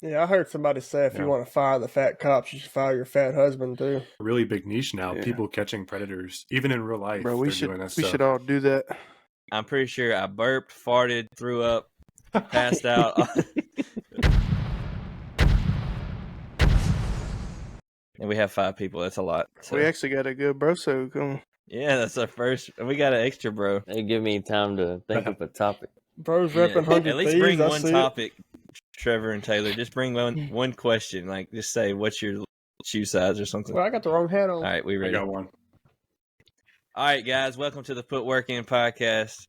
Yeah, I heard somebody say if you want to fire the fat cops, you should fire your fat husband too. A really big niche now. Yeah. People catching predators, even in real life. Bro, we we should all do that. I'm pretty sure I burped, farted, threw up, passed out. And we have 5 people. That's a lot. So. We actually got a good brosode going. Yeah, that's our first. We got an extra bro. They give me time to think of a topic. Bro's repping 100 At least thieves, bring one topic, Trevor and Taylor. Just bring one question. Like, just say, what's your shoe size or something. Well, I got the wrong hat on. All right, we ready? I got one. All right, guys. Welcome to the Put Work In podcast.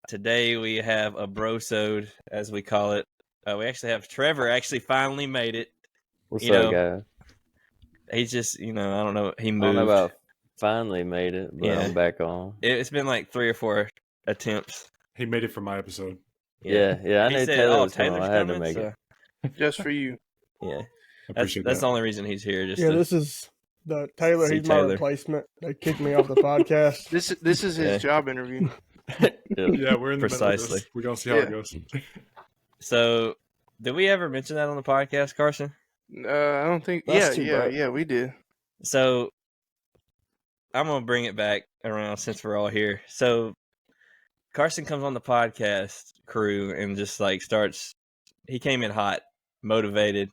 Today we have a brosode, as we call it. We actually have Trevor finally made it. What's up, guys? He's just, I don't know. He moved. I don't know about finally made it, but I'm back on. It's been like 3 or 4 attempts. He made it for my episode. Yeah. I knew Taylor was coming. I had to make it. Just for you. Yeah. That's the only reason he's here. This is the Taylor. He's my replacement. They kicked me off the podcast. This is his job interview. Yeah, we're in the middle of this. We're going to see how it goes. So, did we ever mention that on the podcast, Carson? I don't think. Yeah, we did. So, I'm going to bring it back around since we're all here. So, Carson comes on the podcast crew and just like starts. He came in hot, motivated,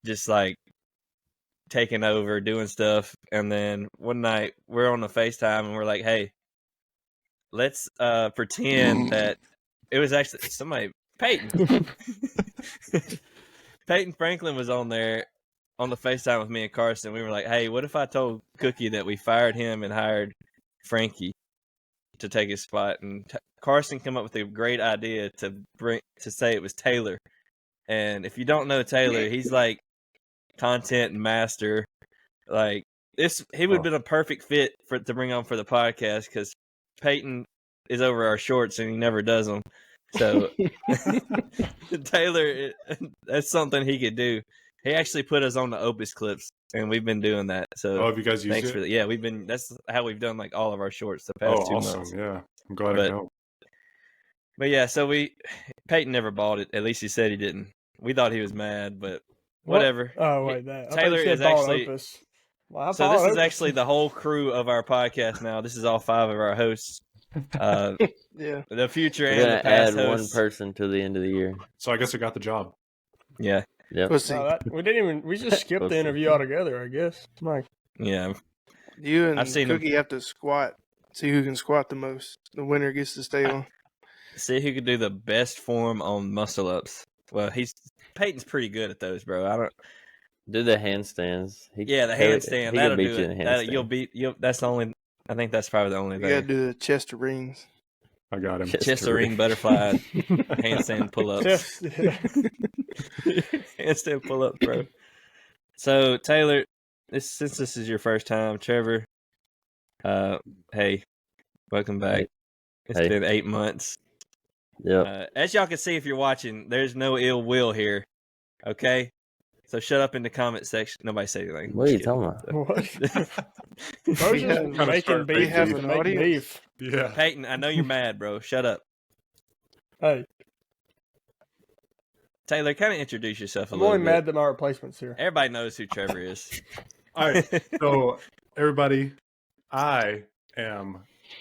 just like taking over, doing stuff. And then one night we're on the FaceTime and we're like, hey, let's pretend that it was actually somebody, Peyton. Peyton Franklin was on there on the FaceTime with me and Carson. We were like, hey, what if I told Cookie that we fired him and hired Frankie to take his spot? And Carson came up with a great idea to say it was Taylor. And if you don't know Taylor, he's like content master. Like this, he would have been a perfect fit to bring on for the podcast because Peyton is over our shorts and he never does them. So Taylor, that's something he could do. He actually put us on the Opus clips, and we've been doing that. So, have you guys used it? For that. Yeah, we've been. That's how we've done like all of our shorts the past 2 months. Yeah, I'm glad I know. But yeah, so Peyton never bought it. At least he said he didn't. We thought he was mad, but whatever. Oh wait, that Taylor is actually. Well, so this is actually the whole crew of our podcast now. This is all 5 of our hosts. Yeah, the future We're and the past add hosts. 1 person to the end of the year. So I guess I got the job. Yeah. Yep. We just skipped the interview altogether, I guess. Mike. Yeah. You and Cookie have to squat. See who can squat the most. The winner gets to stay on. See who could do the best form on muscle ups. Well, Peyton's pretty good at those, bro. I don't do the handstands. The handstand. That'll beat do you it. in handstand. You'll. That's the only. I think that's probably the only thing. You gotta do the chest of rings. I got him. Chest of ring, butterfly, handstand pull ups. Handstand pull ups, bro. So Taylor, since this is your first time, Trevor, hey, welcome back. It's been 8 months. Yeah. As y'all can see if you're watching, there's no ill will here. Okay? So shut up in the comment section. Nobody say anything. What are you talking about? What? Making beef. Yeah. Peyton, I know you're mad, bro. Shut up. Hey. Taylor, kind of introduce yourself a I'm little bit. only mad that my replacement's here. Everybody knows who Trevor is. All right. So, everybody, I am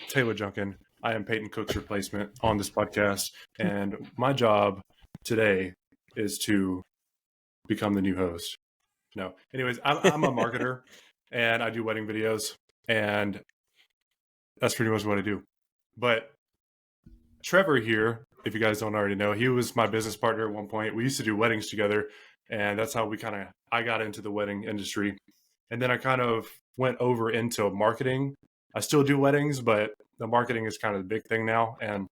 Tayler Junkin. I am Peyton Cook's replacement on this podcast. And my job today is to become the new host. No. Anyways, I'm a marketer and I do wedding videos. And that's pretty much what I do. But Trevor here, if you guys don't already know, he was my business partner at one point. We used to do weddings together. And that's how I got into the wedding industry. And then I kind of went over into marketing. I still do weddings, but the marketing is kind of the big thing now. And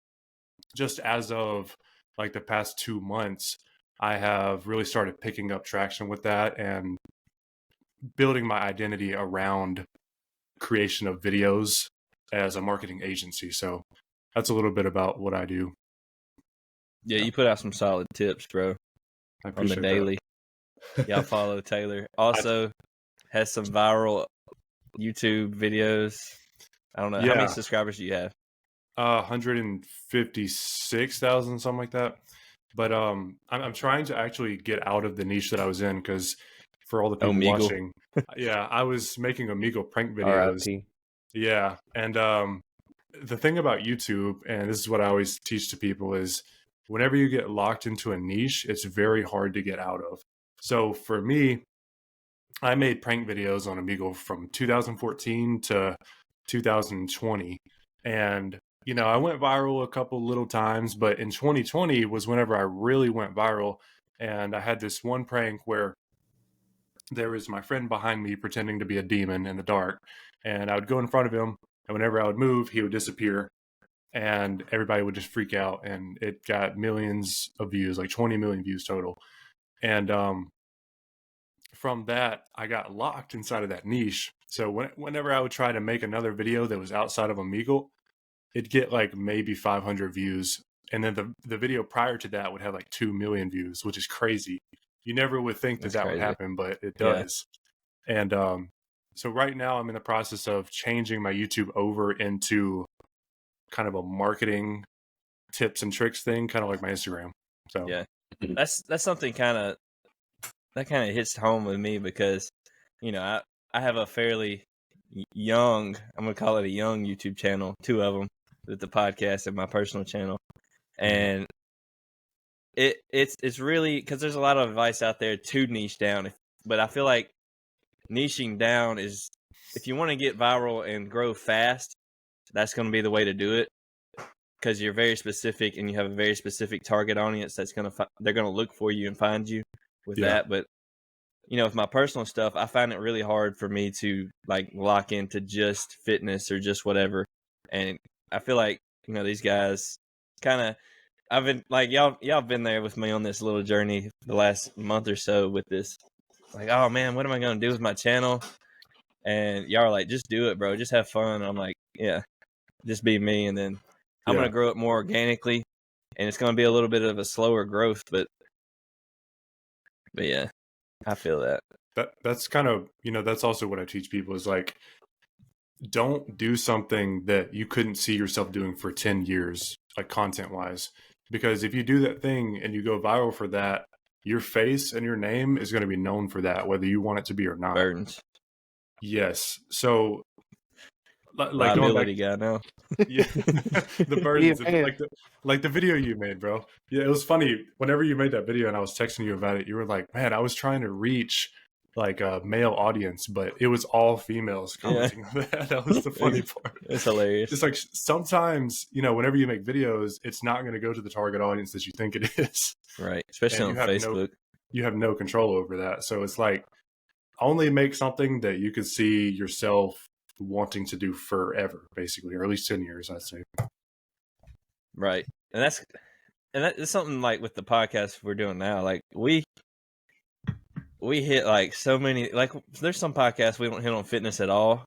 just as of like the past 2 months, I have really started picking up traction with that and building my identity around creation of videos as a marketing agency. So that's a little bit about what I do. Yeah, you put out some solid tips, bro, on the daily. Y'all follow Taylor. Also has some viral YouTube videos. I don't know. How many subscribers do you have? 156,000, something like that. But I'm trying to actually get out of the niche that I was in, because for all the people Omegle. watching, yeah, I was making Omegle prank videos. RIP. Yeah, and the thing about YouTube, and this is what I always teach to people, is whenever you get locked into a niche, it's very hard to get out of. So for me, I made prank videos on Omegle from 2014 to 2020, and I went viral a couple little times, but in 2020 was whenever I really went viral. And I had this one prank where there was my friend behind me pretending to be a demon in the dark, and I would go in front of him, and whenever I would move, he would disappear, and everybody would just freak out, and it got millions of views, like 20 million views total. And from that, I got locked inside of that niche. So whenever I would try to make another video that was outside of Omegle, it'd get like maybe 500 views. And then the video prior to that would have like 2 million views, which is crazy. You never would think that would happen, but it does. Yeah. And so right now I'm in the process of changing my YouTube over into kind of a marketing tips and tricks thing, kind of like my Instagram. So yeah, that's something that kind of hits home with me, because I have a fairly young, I'm gonna call it a young YouTube channel, 2 of them, with the podcast and my personal channel. And it's really, because there's a lot of advice out there to niche down, but I feel like niching down is, if you want to get viral and grow fast, that's going to be the way to do it, because you're very specific and you have a very specific target audience that's they're going to look for you and find you with that. But with my personal stuff, I find it really hard for me to like lock into just fitness or just whatever. And I feel like these guys I've been like, y'all been there with me on this little journey the last month or so with this, like, oh man, what am I going to do with my channel? And y'all are like, just do it, bro. Just have fun. And I'm like, yeah, just be me. And then I'm going to grow it more organically, and it's going to be a little bit of a slower growth, but yeah, I feel that. That's kind of, that's also what I teach people, is like, don't do something that you couldn't see yourself doing for 10 years, like content wise. Because if you do that thing and you go viral for that, your face and your name is going to be known for that, whether you want it to be or not. Burdens. Yes. So, like, liability guy now. Yeah, the burdens, like the video you made, bro. Yeah, it was funny. Whenever you made that video and I was texting you about it, you were like, "Man, I was trying to reach like a male audience, but it was all females commenting on that." That was the funny part. It's hilarious. It's like sometimes, whenever you make videos, it's not going to go to the target audience that you think it is. Right. Especially on Facebook. You have no control over that. So it's like, only make something that you could see yourself wanting to do forever, basically, or at least 10 years, I'd say. Right. And that's something like with the podcast we're doing now. Like we hit like so many, like there's some podcasts we don't hit on fitness at all.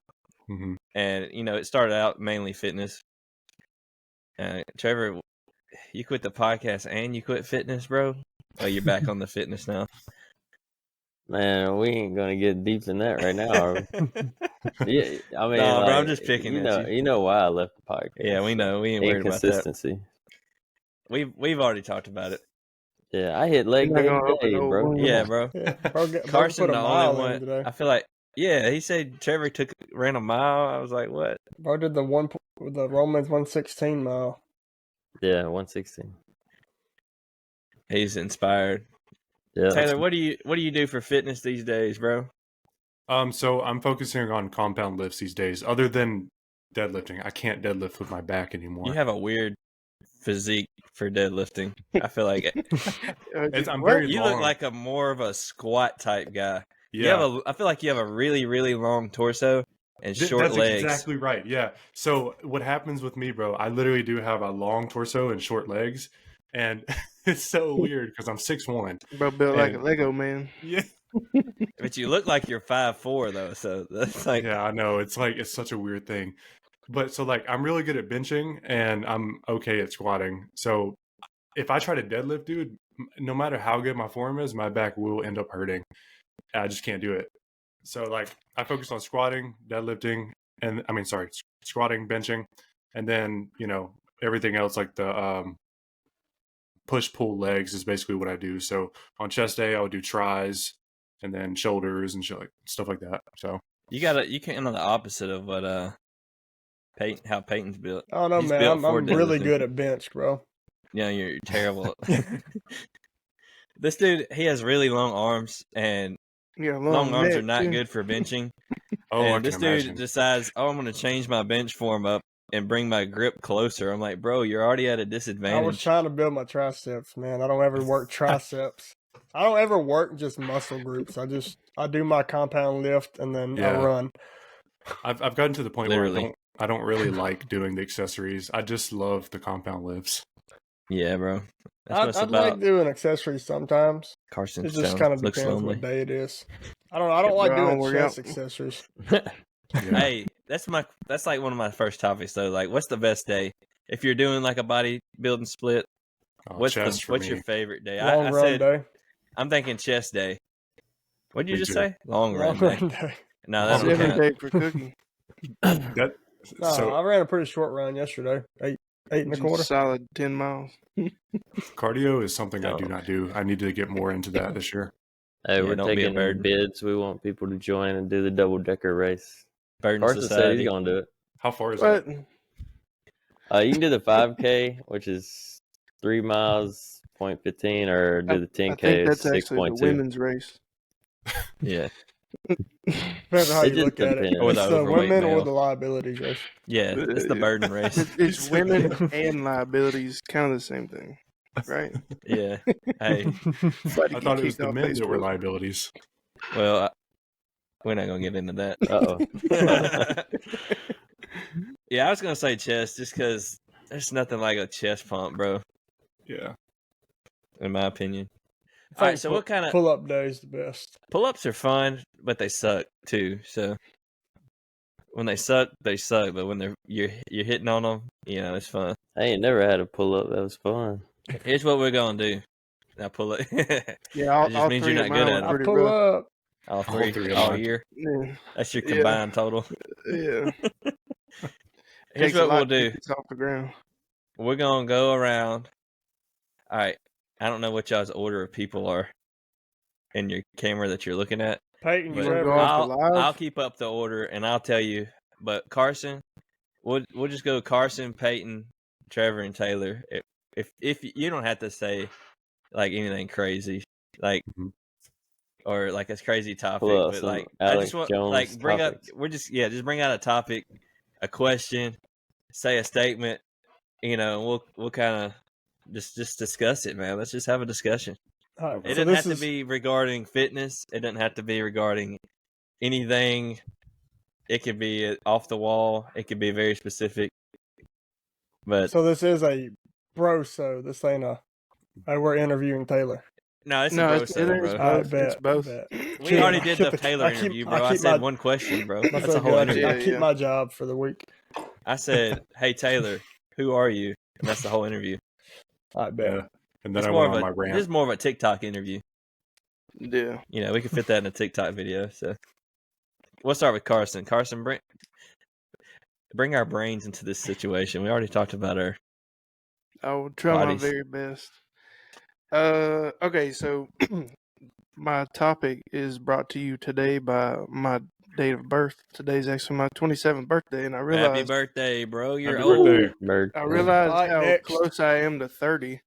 Mm-hmm. And it started out mainly fitness. Trevor, you quit the podcast and you quit fitness, bro? Oh, you're back on the fitness now. Man, we ain't gonna get deep in that right now, are we? Yeah, I mean, no, bro, I'm just picking at you. You know why I left the podcast. Yeah, we know. We ain't worried about that. Inconsistency. We've already talked about it. Yeah, I hit leg day, bro. Yeah, bro. Yeah, Carson, the only one. Today. I feel like, yeah, he said Trevor ran a mile. I was like, what? Bro did the Romans 116 mile. Yeah, 116. He's inspired. Yeah. Tayler, what do you do for fitness these days, bro? So I'm focusing on compound lifts these days. Other than deadlifting, I can't deadlift with my back anymore. You have a weird physique for deadlifting. I feel like you look like more of a squat type guy. Yeah, I feel like you have a really, really long torso and short legs. That's exactly right. Yeah. So what happens with me, bro? I literally do have a long torso and short legs, and it's so weird because I'm 6'1". Bro, built like a Lego man. Yeah. But you look like you're 5'4" though, so that's like, yeah, I know. It's such a weird thing. But so like I'm really good at benching and I'm okay at squatting. So if I try to deadlift, dude, no matter how good my form is, my back will end up hurting. I just can't do it. So like I focus on squatting, deadlifting, squatting, benching, and then, everything else like the push pull legs is basically what I do. So on chest day, I would do tries and then shoulders and stuff like that. So you can't know the opposite of what how Peyton's built. I don't know, He's man. built for I'm really deadlifting. good at bench, bro. Yeah, you're terrible. This dude, he has really long arms, and long arms are not good for benching. And this dude decides, I'm going to change my bench form up and bring my grip closer. I'm like, bro, you're already at a disadvantage. I was trying to build my triceps, man. I don't ever work triceps. I don't ever work just muscle groups. I do my compound lift and then I run. I've gotten to the point Literally. where I don't really like doing the accessories. I just love the compound lifts. Yeah, bro. I'd like doing accessories sometimes. Carson it just kind of depends what day it is. I don't like doing chest accessories. Hey, that's like one of my first topics though. Like, what's the best day if you're doing like a bodybuilding split? What's your favorite day? Long run day. I'm thinking chest day. What did you just say? Long run day. No, that's every day for Cookie. I ran a pretty short run yesterday. 8.25. Solid 10 miles. Cardio is something I do not do. I need to get more into that this year. Hey, we're taking bids. We want people to join and do the double-decker race. Carson said he's going to do it. How far is that? You can do the 5K, which is 3 miles, 0.15, or do the 10K. I think that's actually the women's race. Yeah. Depends on how you look at it. It's the women or the liabilities race. Yeah, it's the burden race. It's women and liabilities, kind of the same thing, right? Yeah. Hey, I thought it was the men that were liabilities. Well, we're not gonna get into that. Yeah, I was gonna say chest just because there's nothing like a chest pump, bro. Yeah. In my opinion. All right, so what kind of pull-up day is the best? Pull-ups are fun, but they suck too. So when they suck, they suck. But when you're hitting on them, it's fun. I ain't never had a pull-up. That was fun. Here's what we're gonna do. Now pull it. Yeah, it just means you're not good at it. Pull up. All three all year. Yeah. That's your combined total. Yeah. Here's what we'll do. It's off the ground. We're gonna go around. All right. I don't know what y'all's order of people are in your camera that you're looking at. Peyton, I'll keep up the order and I'll tell you. But Carson, we'll just go Carson, Peyton, Trevor, and Tayler. If you don't have to say like anything crazy, like or like a crazy topic, but like I just want like bring topics. Just bring out a topic, a question, say a statement, we'll kind of just discuss it, man. Let's just have a discussion. It doesn't have to be regarding fitness. It doesn't have to be regarding anything. It could be off the wall. It could be very specific. But so this is a brosode. This ain't we're interviewing Taylor. No, it's a brosode, bro. It's both. We already did the Taylor interview, bro. I said one question, bro. That's a whole interview. I keep my job for the week. I said, "Hey Taylor, who are you?" And that's the whole interview. I bet. Yeah. And then I went on my rant. This is more of a TikTok interview. Yeah. We can fit that in a TikTok video. So we'll start with Carson. Carson, bring our brains into this situation. We already talked about our I will try my very best. Okay, so my topic is brought to you today by my date of birth. Today's actually my 27th birthday, and I realized... Happy birthday, bro. You're old. I realized how close I am to 30.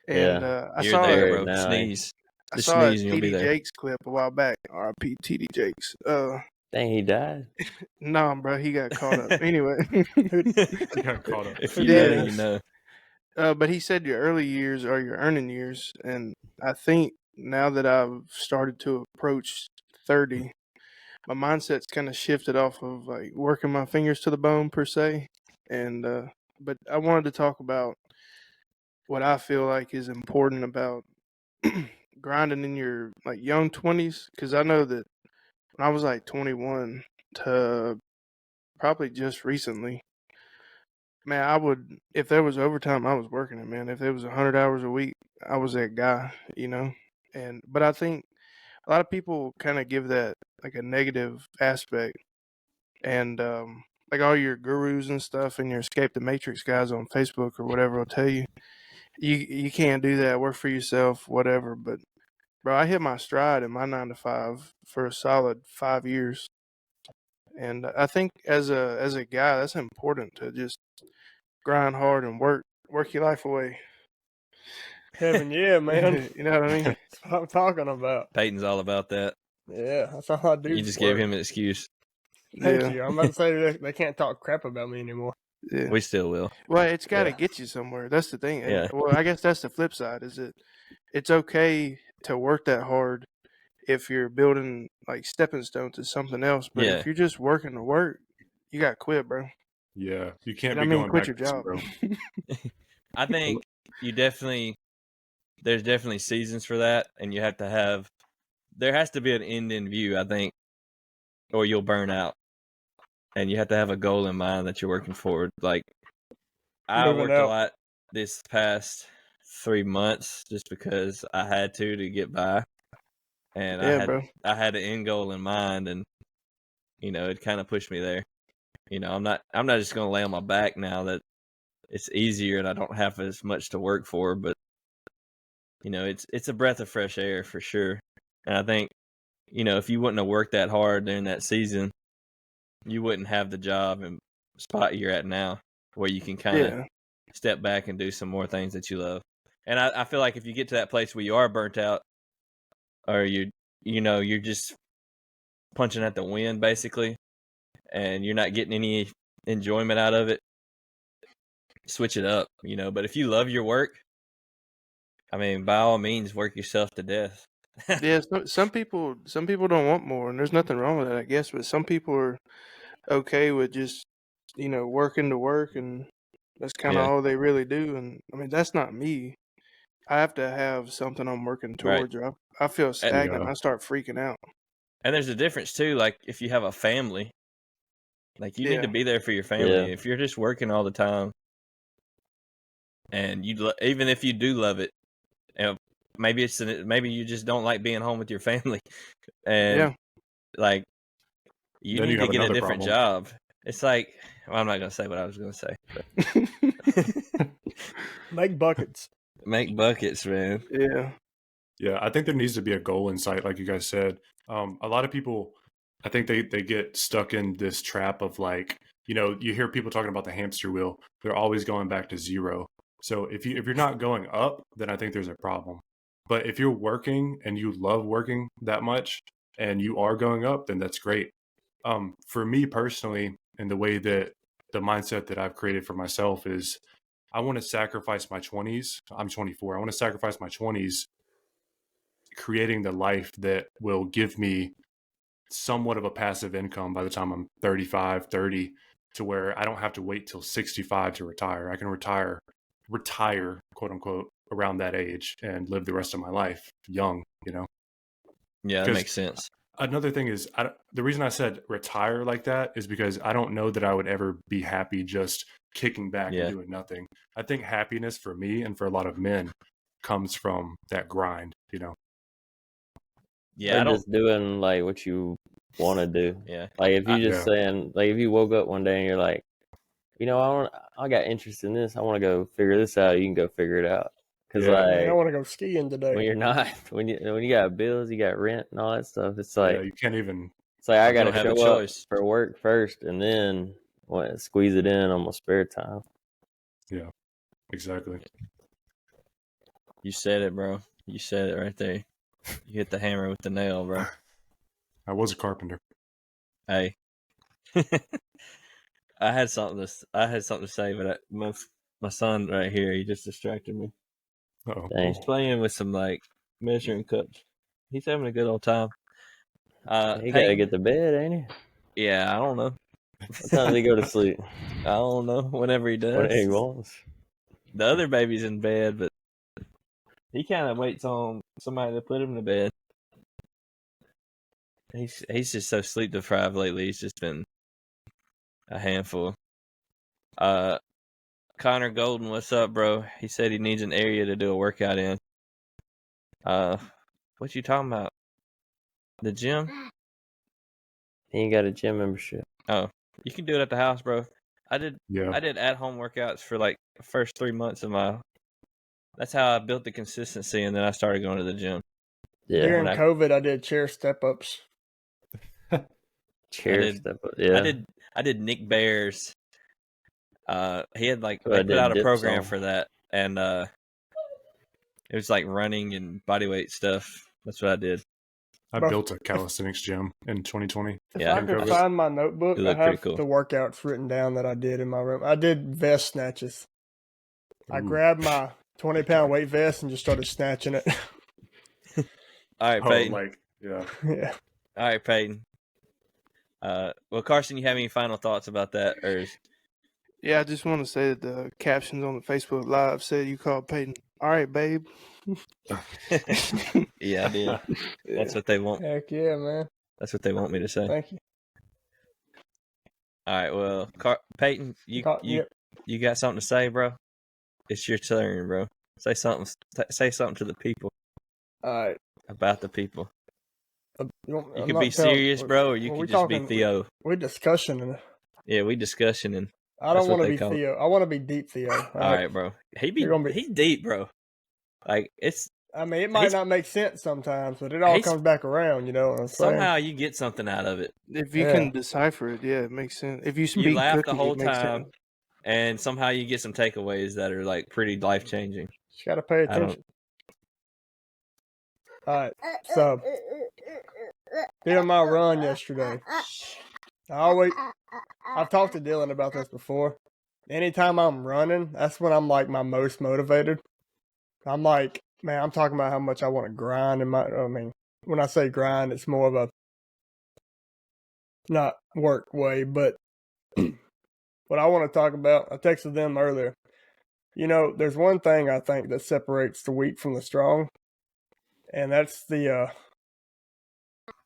And I You're saw there, bro. Sneeze. I saw a TD Jakes clip a while back. R.I.P. TD Jakes. Dang, he died? No, bro. He got caught up. Anyway. He got caught up. If you know, you know. But he said your early years are your earning years. And I think now that I've started to approach 30, my mindset's kind of shifted off of like working my fingers to the bone per se. And but I wanted to talk about what I feel like is important about grinding in your like young 20s, because I know that when I was like 21 to probably just recently, man, I would, if there was overtime, I was working it, man. If there was 100 hours a week, I was that guy, but I think a lot of people kind of give that like a negative aspect, and like all your gurus and stuff and your Escape the Matrix guys on Facebook or whatever will tell you, you can't do that. Work for yourself, whatever. But bro, I hit my stride in my 9 to 5 for a solid 5 years, and I think as a guy, that's important to just grind hard and work your life away. Heaven, yeah, man. You know what I mean? That's what I'm talking about. Peyton's all about that. Yeah, that's all I do. You just gave him an excuse. Thank Yeah, you. I'm about to say they can't talk crap about me anymore. yeah. We still will. Well, it's got to Yeah. get you somewhere. That's the thing. And, Yeah. well, I guess that's the flip side. Is it's okay to work that hard if you're building like stepping stones to something else. But Yeah. if you're just working to work, you got to quit, bro. Yeah, you can't And be I mean, going quit back your to job. zero. I think there's definitely seasons for that, and there has to be an end in view, I think, or you'll burn out. And you have to have a goal in mind that you're working forward. Like, I Moving worked a out. lot this past 3 months just because I had to get by. And Yeah, bro. I had an end goal in mind, and it kind of pushed me there. I'm not just going to lay on my back now that it's easier and I don't have as much to work for, but it's a breath of fresh air for sure. And I think, if you wouldn't have worked that hard during that season, you wouldn't have the job and spot you're at now where you can kind of Yeah, step back and do some more things that you love. And I feel like if you get to that place where you are burnt out, or you're just punching at the wind basically, and you're not getting any enjoyment out of it, switch it up, But if you love your work, I mean, by all means, work yourself to death. yeah. Some people don't want more, and there's nothing wrong with that, I guess. But some people are okay with just working to work, and that's kind of Yeah. all they really do. And I mean, that's not me. I have to have something I'm working Right. towards, or I feel stagnant. Yeah. I start freaking out. And there's a difference too. Like if you have a family, like you need Yeah. to be there for your family. Yeah. If you're just working all the time, and even if you do love it, maybe maybe you just don't like being home with your family, and Yeah. like you Then need you to have get a another different problem. job. It's like, well, I'm not gonna say what I was gonna say. But Make buckets. make buckets, man. Yeah. Yeah, I think there needs to be a goal in sight, like you guys said. A lot of people, I think they get stuck in this trap of like, you hear people talking about the hamster wheel. They're always going back to zero. So if you're not going up, then I think there's a problem. But if you're working and you love working that much and you are going up, then that's great. For me personally, and the way that the mindset that I've created for myself is I want to sacrifice my 20s. I'm 24. I want to sacrifice my 20s creating the life that will give me somewhat of a passive income by the time I'm 35, 30, to where I don't have to wait till 65 to retire. I can retire, quote unquote, around that age and live the rest of my life young, Yeah, that 'Cause makes sense. Another thing is, the reason I said retire like that is because I don't know that I would ever be happy just kicking back Yeah. and doing nothing. I think happiness for me and for a lot of men comes from that grind, Yeah, I Or don't. just doing like what you want to do. Yeah, Like if you just Yeah. saying, like if you woke up one day and you're like, I got interest in this. I want to go figure this out. You can go figure it out. Because Yeah. Man, I like want to go skiing today. when you're not, when you got bills, you got rent and all that stuff. It's like Yeah, you can't even. I You got to don't have a show up choice. for work first, and then squeeze it in on my spare time. Exactly. You said it, bro. You said it right there. You hit the hammer with the nail, bro. I was a carpenter. Hey, I had something to say, but my son right here, he just distracted me. Uh-oh. Dang. He's playing with some like measuring cups. He's having a good old time. He got to Peyton- get to bed, ain't he? Yeah, I don't know. What time does he go to sleep? I don't know. Whenever he does. What he wants. The other baby's in bed, but he kind of waits on somebody to put him to bed. He's just so sleep deprived lately. He's just been a handful. Connor Golden, what's up, bro? He said he needs an area to do a workout in. What you talking about? The gym? He ain't got a gym membership. Oh, you can do it at the house, bro. I did Yeah. at home workouts for like the first 3 months of my That's how I built the consistency, and then I started going to the gym. Yeah. During when I- COVID, I did chair step ups. Chair did- step up. Yeah. I did Nick Bear's. He had like Oh, I they put did out a dips program on. for that, and it was like running and bodyweight stuff. That's what I did. I Bro. built a calisthenics gym in 2020. If Yeah, I could COVID. find my notebook, It I looked pretty have cool. the workouts written down that I did in my room. I did vest snatches. I Ooh. grabbed my 20-pound weight vest and just started snatching it. All right, Oh, Peyton. yeah. All right, Peyton. Well, Carson, you have any final thoughts about that, or Yeah, I just want to say that the captions on the Facebook Live said you called Peyton. All right, babe. yeah, I did. That's what they want. Heck yeah, man. That's what they want me to say. Thank you. All right, well, Peyton, you Yep. you got something to say, bro? It's your turn, bro. Say something. Say something to the people All right. about the people. You I'm could not be telling- serious, bro, or you well, could we just be talking- Theo. We're discussion. And Yeah, we discussion and I That's don't what want to they be call it. Theo. I want to be deep Theo. all right, bro. You're gonna be- He's deep, bro. Like it's I mean, it might He's- not make sense sometimes, but it all He's- comes back around. You know what I'm saying? somehow you get something out of it, If you Yeah. can decipher it, yeah, it makes sense. If you speak laugh the cookie, whole it makes time. sense. and somehow you get some takeaways that are like pretty life changing. Just got to pay I don't- attention. All right. So, doing my run yesterday. I've talked to Dylan about this before. Anytime I'm running, that's when I'm like my most motivated. I'm like, man, I'm talking about how much I want to grind when I say grind, it's more of a not work way, but what I want to talk about, I texted them earlier. You know, there's one thing I think that separates the weak from the strong, and that's the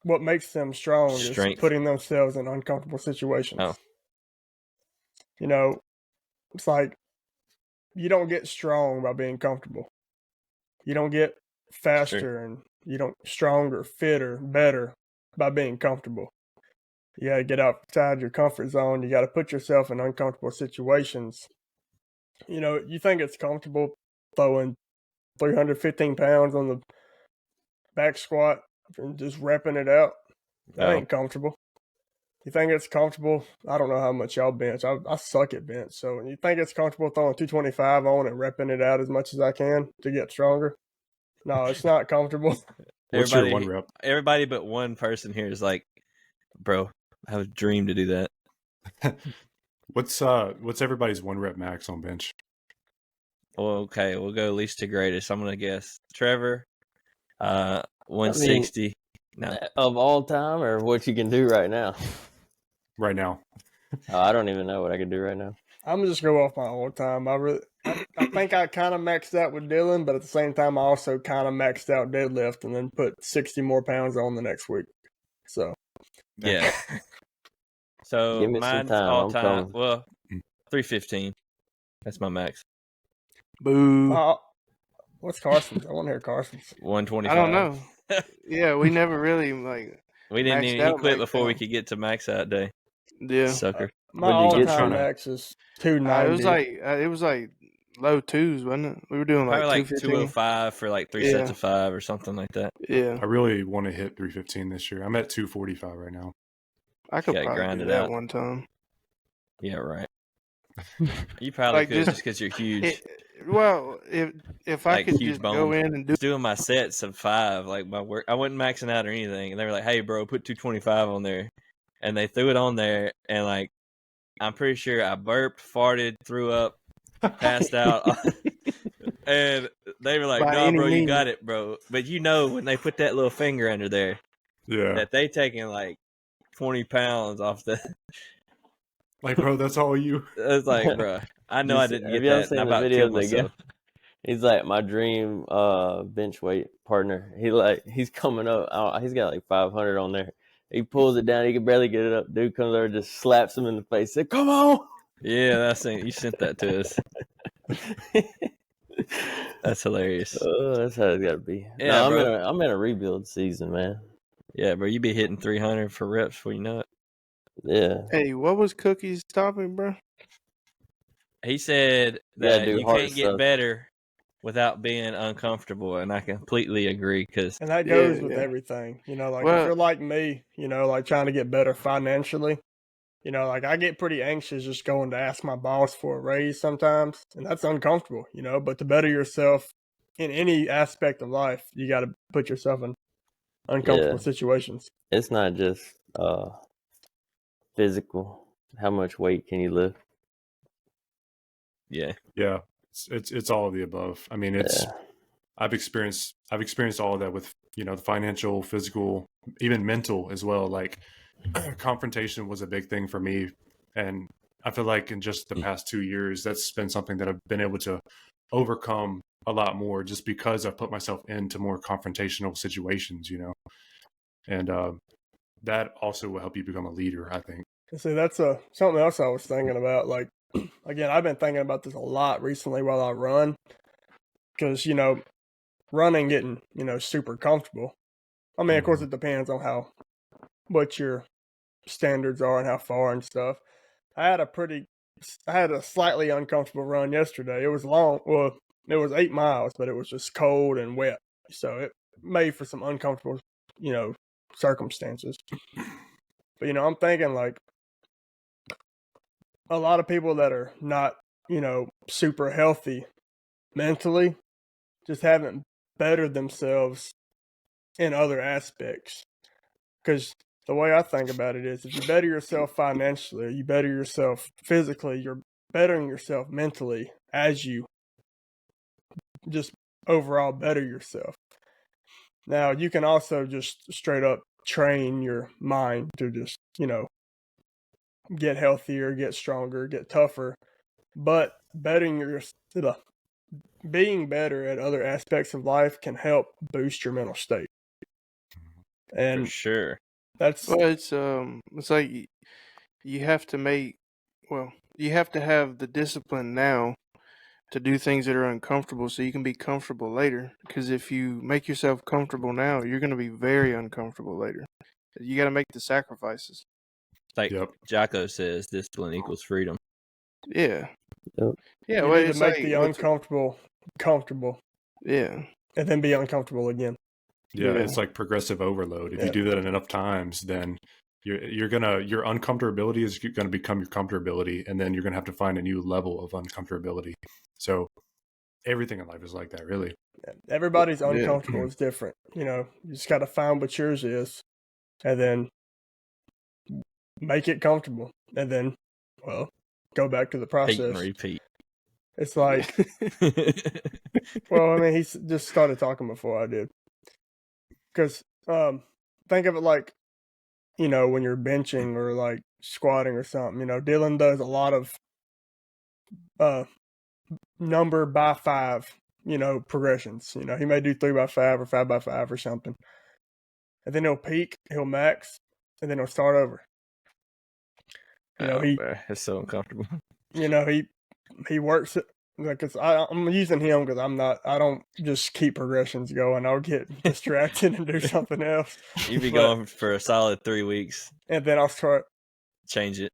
what makes them strong Strength. is putting themselves in uncomfortable situations. Oh. You know, it's like you don't get strong by being comfortable. You don't get faster and you don't stronger, fitter, better by being comfortable. You got to get outside your comfort zone. You got to put yourself in uncomfortable situations. You know, you think it's comfortable throwing 315 pounds on the back squat and just repping it out. That No. ain't comfortable. You think it's comfortable? I don't know how much y'all bench. I suck at bench. So you think it's comfortable throwing 225 on and repping it out as much as I can to get stronger? No, it's not comfortable. What's your one rep? Everybody but one person here is like, bro, I would dream to do that. What's everybody's one rep max on bench? Well, okay, we'll go least to greatest. I'm gonna guess Trevor, 160. No, Of all time, or what you can do right now? Right now. Oh, I don't even know what I can do right now. I'm just go off my all time. I think I kind of maxed out with Dylan, but at the same time, I also kind of maxed out deadlift and then put 60 more pounds on the next week. So yeah. So Give me some mine's time, all I'm time. coming. Well, 315. That's my max. Boo. what's Carson's? I want to hear Carson's. 125. I don't know. Yeah, we never really like. We didn't Maxed even. He out, quit maxed before we out. could get to max out day. Yeah, Sucker. My What did you get all-time from it? max is 290. it was like low twos, wasn't it? We were doing Probably like 215. 205 for like three Yeah. sets of 5 or something like that. Yeah, I really want to hit 315 this year. I'm at 245 right now. I could Yeah, probably grind do it that out. one time. Yeah, right. You probably Like, could just- just because you're huge. Well, if I Like could huge just go bones. in and do was doing my sets of 5, like my work. I wasn't maxing out or anything, and they were like, "Hey, bro, put 225 on there," and they threw it on there, and like, I'm pretty sure I burped, farted, threw up, passed out, and they were like, By "No, any bro, you means. got it, bro." But you know, when they put that little finger under there, Yeah. that they taking like 20 pounds off the. Like, bro, that's all you. It's like, bro, I know I Have didn't get y'all that. seen And I'm the about to video kill of the guy? myself. He's like my dream bench weight partner. He's coming up. He's got like 500 on there. He pulls it down. He can barely get it up. Dude comes over, just slaps him in the face. Said, "Come on!" Yeah, that's it. You sent that to us. That's hilarious. Oh, that's how it's got to be. Yeah, no, bro. I'm in a rebuild season, man. Yeah, bro, you be hitting 300 for reps before you know it. Yeah. Hey, what was Cookie's topic, bro? He said Yeah, that do you hard can't get stuff. better without being uncomfortable, and I completely agree. Because And that goes with yeah. everything. You know, like if Well- you're like me, you know, like trying to get better financially, you know, like I get pretty anxious just going to ask my boss for a raise sometimes, and that's uncomfortable, you know. But to better yourself in any aspect of life, you got to put yourself in uncomfortable situations. It's not just physical. How much weight can you lift? yeah, It's all of the above. I mean, it's Yeah. I've experienced all of that with, you know, the financial, physical, even mental as well. Like confrontation was a big thing for me, and I feel like in just the past 2 years, that's been something that I've been able to overcome a lot more, just because I've put myself into more confrontational situations, you know, and that also will help you become a leader, I think. And so that's something else I was thinking about. Like, again, I've been thinking about this a lot recently while I run, because, you know, running getting, you know, super comfortable. I mean, of course, it depends on what your standards are and how far and stuff. I had a slightly uncomfortable run yesterday. It was long. Well, it was 8 miles, but it was just cold and wet. So it made for some uncomfortable, you know, circumstances. But, you know, I'm thinking like a lot of people that are not, you know, super healthy mentally just haven't bettered themselves in other aspects. Because the way I think about it is, if you better yourself financially, you better yourself physically, you're bettering yourself mentally as you just overall better yourself. Now, you can also just straight up train your mind to just, you know, get healthier, get stronger, get tougher, but being better at other aspects of life can help boost your mental state. for And sure. that's Well, it's like you have to you have to have the discipline now to do things that are uncomfortable so you can be comfortable later. Because if you make yourself comfortable now, you're going to be very uncomfortable later. You got to make the sacrifices. Like Yep. Jocko says, discipline equals freedom. Yeah. Yep. Yeah. you Well, need to it's make like the uncomfortable comfortable yeah. and then be uncomfortable again. Yeah, Yeah. it's like progressive overload. If Yeah. you do that enough times, then your uncomfortability is gonna become your comfortability, and then you're gonna have to find a new level of uncomfortability. So everything in life is like that, really. Everybody's Yeah. uncomfortable is different. You know, you just got to find what yours is and then make it comfortable. And then, well, go back to the Repeat and process. repeat. It's like, well, I mean, he's just started talking before I did. Because think of it like, you know, when you're benching or like squatting or something, you know, Dylan does a lot of number by 5, you know, progressions. You know, he may do 3 by 5 or 5 by 5 or something. And then he'll peak, he'll max, and then he'll start over. You know, it's so uncomfortable. you know, he works it. Because I'm using him because I don't just keep progressions going. I'll get distracted and do something else. You be But- going for a solid 3 weeks. And then I'll start, Change it.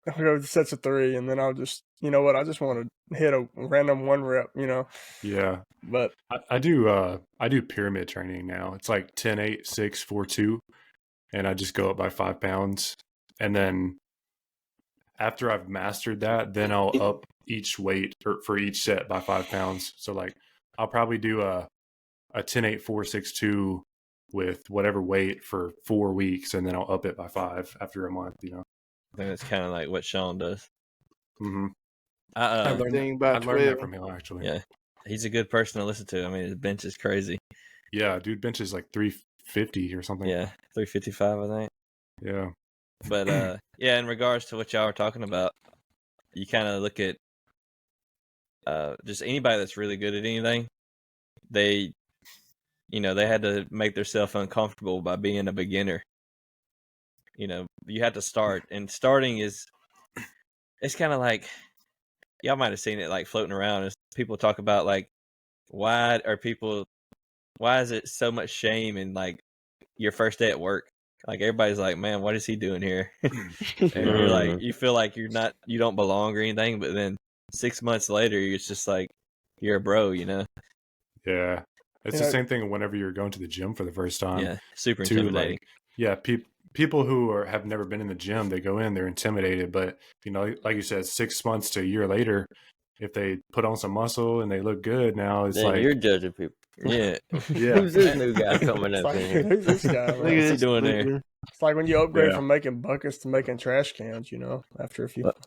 I'll go to sets of 3, and then I'll just, you know what, I just want to hit a random 1 rep, you know. Yeah, But I do pyramid training now. It's like 10, 8, 6, 4, 2, and I just go up by 5 pounds, and then after I've mastered that, then I'll up each weight for each set by 5 pounds. So like I'll probably do a 10, 8, 4, 6, 2 with whatever weight for 4 weeks, and then I'll up it by 5 after a month, you know. I think that's kind of like what Sean does. Mm-hmm. I Thing I by learned that 12. from him, actually. Yeah. He's a good person to listen to. I mean, his bench is crazy. Yeah, dude benches like 350 or something. Yeah, 355, I think. Yeah. But yeah, in regards to what y'all were talking about, you kind of look at just anybody that's really good at anything. They had to make themselves uncomfortable by being a beginner. You know, you had to start, and starting it's kind of like, y'all might have seen it like floating around as people talk about like, why is it so much shame in like your first day at work? Like everybody's like, man, what is he doing here? And you're like, you feel like you don't belong or anything, but then 6 months later, it's just like you're a bro, you know. Yeah. It's You the know, same thing whenever you're going to the gym for the first time. Yeah, super Too, intimidating. people who have never been in the gym, they go in, they're intimidated. But, like you said, 6 months to a year later, if they put on some muscle and they look good now, it's Then like, you're judging people. Yeah. yeah. Who's this new guy coming it's up like, in here? who's this guy, Look man? at What's he this doing there? loser. It's like when you upgrade Yeah. from making buckets to making trash cans, after a few. But-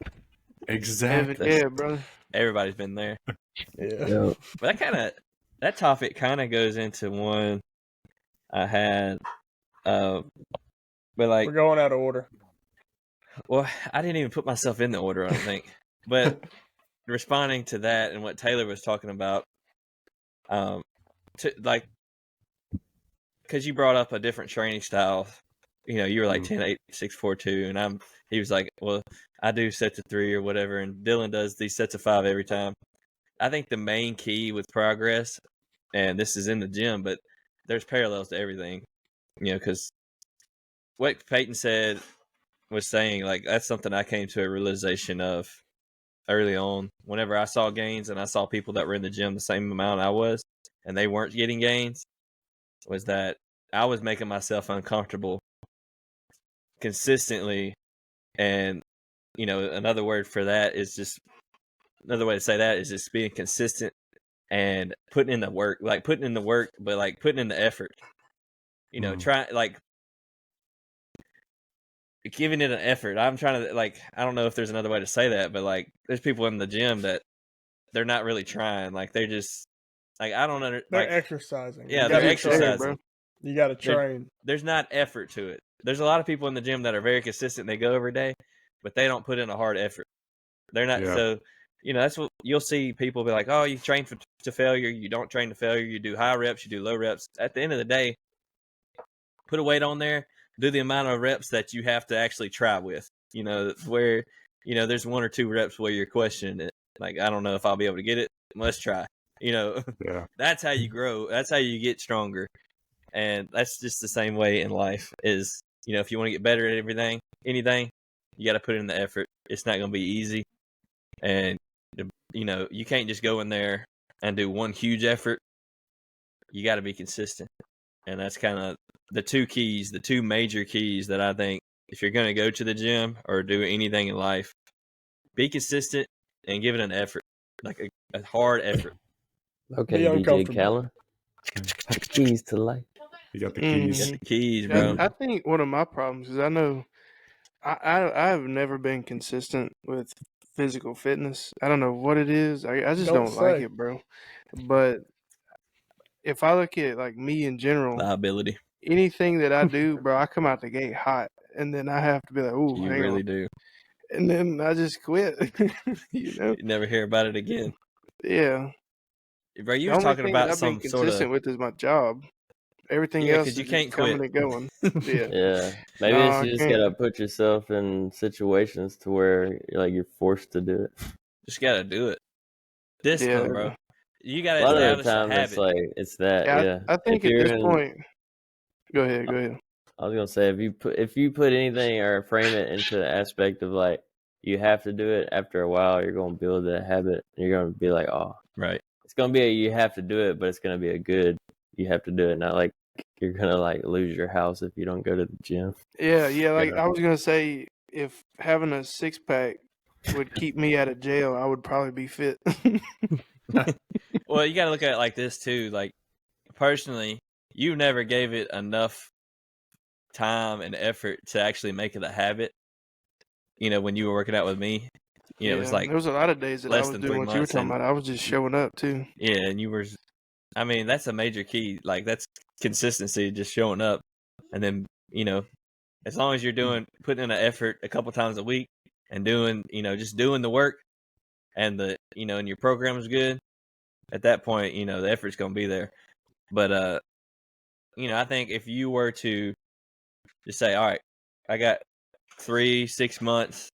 Exactly. Yeah, bro. Everybody's been there. Yeah. Yo, But that topic kind of goes into one I had, but like, We're going out of order. well, I didn't even put myself in the order, I don't think. But responding to that and what Taylor was talking about, because you brought up a different training style. You were like 10-8, 6-4-2, and he was like, well, I do sets of 3 or whatever, and Dylan does these sets of 5 every time. I think the main key with progress, and this is in the gym, but there's parallels to everything, because what Peyton said was saying, like, that's something I came to a realization of early on. Whenever I saw gains and I saw people that were in the gym the same amount I was, and they weren't getting gains, was that I was making myself uncomfortable consistently. And, another word for that is another way to say that is just being consistent and putting in the work, but putting in the effort, try, giving it an effort. I'm trying to, I don't know if there's another way to say that, but there's people in the gym that they're not really trying. They're just I don't know. They're exercising. Yeah, You they're gotta exercising. train, bro. You got to train. There's not effort to it. There's a lot of people in the gym that are very consistent. They go every day, but they don't put in a hard effort. They're not. Yeah. So, that's what you'll see people be like, oh, you train to failure. You don't train to failure. You do high reps. You do low reps. At the end of the day, put a weight on there. Do the amount of reps that you have to actually try with. Where, there's 1 or 2 reps where you're questioning it. I don't know if I'll be able to get it. Let's try. Yeah. That's how you grow. That's how you get stronger. And that's just the same way in life is, if you want to get better at anything, you got to put in the effort. It's not going to be easy. And, you can't just go in there and do one huge effort. You got to be consistent. And that's kind of the two major keys that I think if you're going to go to the gym or do anything in life, be consistent and give it an effort, like a hard effort. okay, Be DJ uncomfortable. Khaled. Keys to life. You got the Mhm. keys. Get the keys, bro. I think one of my problems is I know I've never been consistent with physical fitness. I don't know what it is. I just Don't don't like say. it, bro. But if I look at me in general, Liability. anything that I do, bro, I come out the gate hot, and then I have to be like, "Ooh, You hang really on," do. and then I just quit. You never hear about it again. Yeah. Bro, you The were only talking thing that about I've been some sort consistent of with is my job. Everything Yeah, else 'cause you is can't just coming quit. and going. Yeah. Yeah, maybe No, it's I you just can't. gotta put yourself in situations to where you're forced to do it. just gotta do it. Discipline, Yeah. bro. You A gotta lot of the establish a time, it's habit. it's that. Yeah, Yeah, I think if at you're this in, point, go ahead. I was gonna say if you put anything or frame it into the aspect of you have to do it. After a while, you're gonna build that habit. You're gonna be like, oh, Right. it's gonna be you have to do it, but it's gonna be a good you have to do it. Not like you're gonna lose your house if you don't go to the gym. Yeah, like Yeah. I was gonna say, if having a 6-pack would keep me out of jail, I would probably be fit. Well, you gotta look at it like this too. Personally, you never gave it enough time and effort to actually make it a habit. When you were working out with me, it was there was a lot of days that I less was than doing 3 what you were months, talking and about. I was just showing up too. yeah, and you were. I mean, that's a major key. That's consistency, just showing up, and then as long as you're putting in an effort a couple times a week and doing, just doing the work, and and your program is good. At that point, the effort's gonna be there. But I think if you were to just say, all right, I got 3-6 months,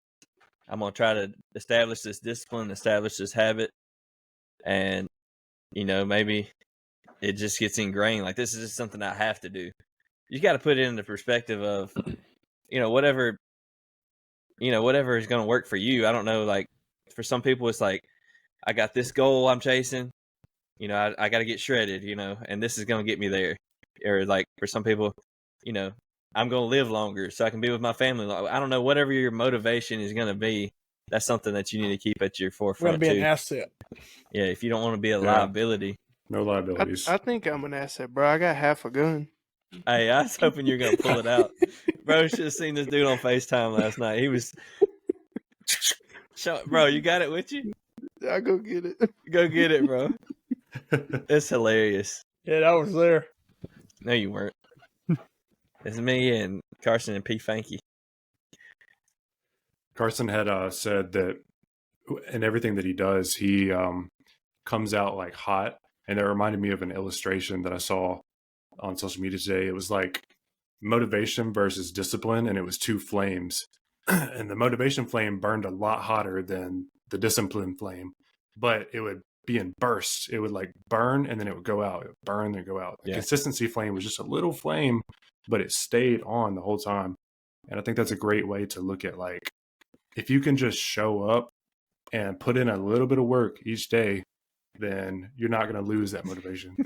I'm gonna try to establish this discipline, establish this habit, and maybe it just gets ingrained. Like, this is just something I have to do. You got to put it in the perspective of, whatever is going to work for you. I don't know. For some people, it's like, I got this goal I'm chasing, you know, I got to get shredded, you know, and this is going to get me there. Or like for some people, you know, I'm going to live longer so I can be with my family. I don't know, whatever your motivation is going to be, that's something that you need to keep at your We're forefront gonna be too. an asset. Yeah, if you don't want to be a liability. No liabilities. I think I'm an asset, bro. I got half a gun. Hey, I was hoping you were going to pull it out. Bro, should have seen this dude on FaceTime last night. He was... Bro, you got it with you? I go get it. Go get it, bro. It's hilarious. Yeah, that was there. No, you weren't. It's me and Carson and P. Fanky. Carson had said that in everything that he does, he comes out like hot. And it reminded me of an illustration that I saw on social media today. It was like motivation versus discipline, and it was two flames. And the motivation flame burned a lot hotter than the discipline flame, but it would be in bursts. It would like burn and then it would go out. It would burn and then go out. The consistency flame was just a little flame, but it stayed on the whole time. And I think that's a great way to look at, like, if you can just show up and put in a little bit of work each day, then you're not going to lose that motivation.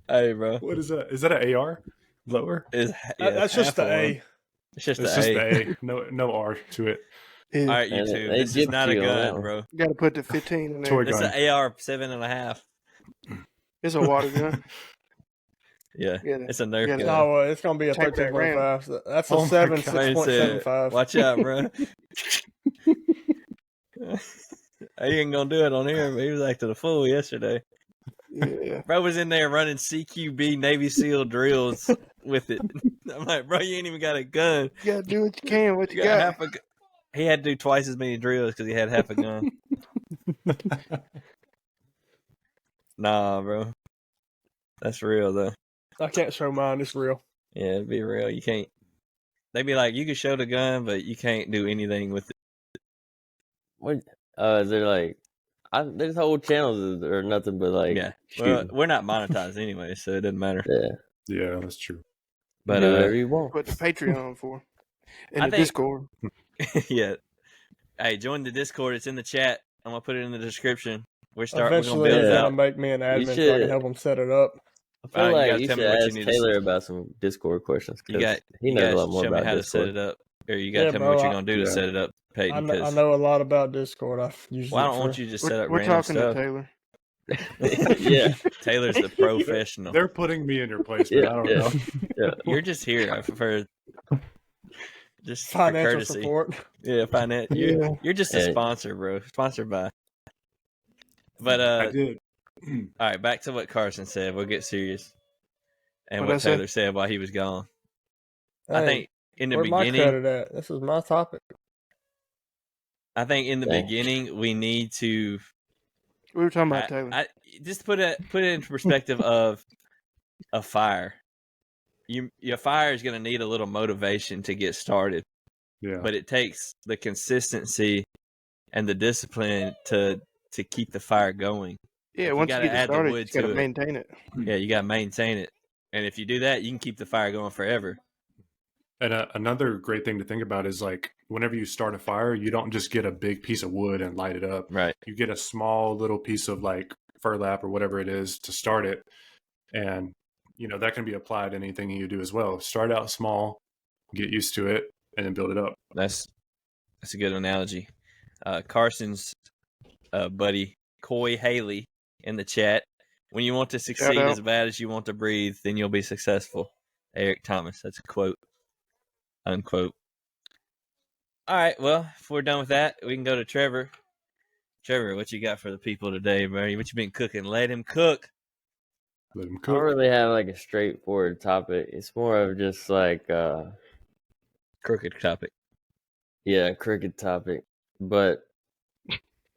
Hey, bro. What is that? Is that an AR? Lower? That's just the A. It's just It's the just A. the A. No R to it. Yeah. All right, And YouTube. they This is gypped not a you on that gun, one. bro. You got to put the 15 in there. Toy It's gun. an AR 7.5. It's a water gun. Yeah, Yeah, it's a Nerf yeah, gun. No, it's gonna be a Take that 13.5. So that's a Oh my 7 God. Wayne said, 6.75. watch out, bro. He ain't gonna do it on here, but he was acting a fool yesterday. Yeah. Bro was in there running CQB Navy SEAL drills with it. I'm like, bro, you ain't even got a gun. You got to do what you can. What you You got got? half a gun. He had to do twice as many drills because he had half a gun. Nah, bro. That's real, though. I can't show mine. It's real. Yeah, it'd be real. You can't. They'd be like, you can show the gun, but you can't do anything with it. What? Is there like? There's whole channels that are nothing but like. Yeah. Well, shooting. we're not monetized anyway, so it doesn't matter. Yeah. Yeah, that's true. But do whatever you want. Put the Patreon for. And I the think- Discord. yeah. Hey, join the Discord. It's in the chat. I'm gonna put it in the description. We're gonna Eventually, build they're it gonna out. make me an admin so I should- can help them set it up. I feel You like gotta you tell should me what you ask need to Taylor about some Discord questions. You got. He You knows guys a lot more show me about how Discord. to set it up, or you gotta Yeah, tell me bro, what you're gonna do to yeah. set it up, Peyton. I 'Cause know a lot about Discord. I've used well, I it don't for, want you to just set up We're random talking to stuff. Taylor. Yeah. Taylor's the professional. They're putting me in your place, man. Yeah, I don't yeah. know. Yeah. You're just here. I prefer just for financial courtesy. support. Yeah, finance. Yeah. You're just a Yeah. sponsor, bro. Sponsored by. But I did. all right, back to what Carson said. We'll get serious. And What'd I what say? Taylor said while he was gone. I Hey, think in the where's my beginning, credit at? This is my topic. I think in the Dang. beginning we need to We were talking about Taylor. I just put it into perspective of a fire. Your fire is going to need a little motivation to get started, Yeah. but it takes the consistency and the discipline to keep the fire going. yeah, you once you gotta get add it the started, wood you got to to it. maintain it. Yeah, you got to maintain it, and if you do that, you can keep the fire going forever. And another great thing to think about is, like, whenever you start a fire, you don't just get a big piece of wood and light it up. Right. You get a small little piece of like burlap or whatever it is to start it. And, you know, that can be applied to anything you do as well. Start out small, get used to it, and then build it up. That's a good analogy. Carson's buddy Coy Haley in the chat. When you want to succeed out. as bad as you want to breathe, then you'll be successful. Eric Thomas. That's a quote. Unquote. All right. Well, if we're done with that, we can go to Trevor. Trevor, what you got for the people today, bro? What you been cooking? Let him cook. Let them I don't cook. really have like a straightforward topic. It's more of just like Crooked topic. yeah, cricket topic. But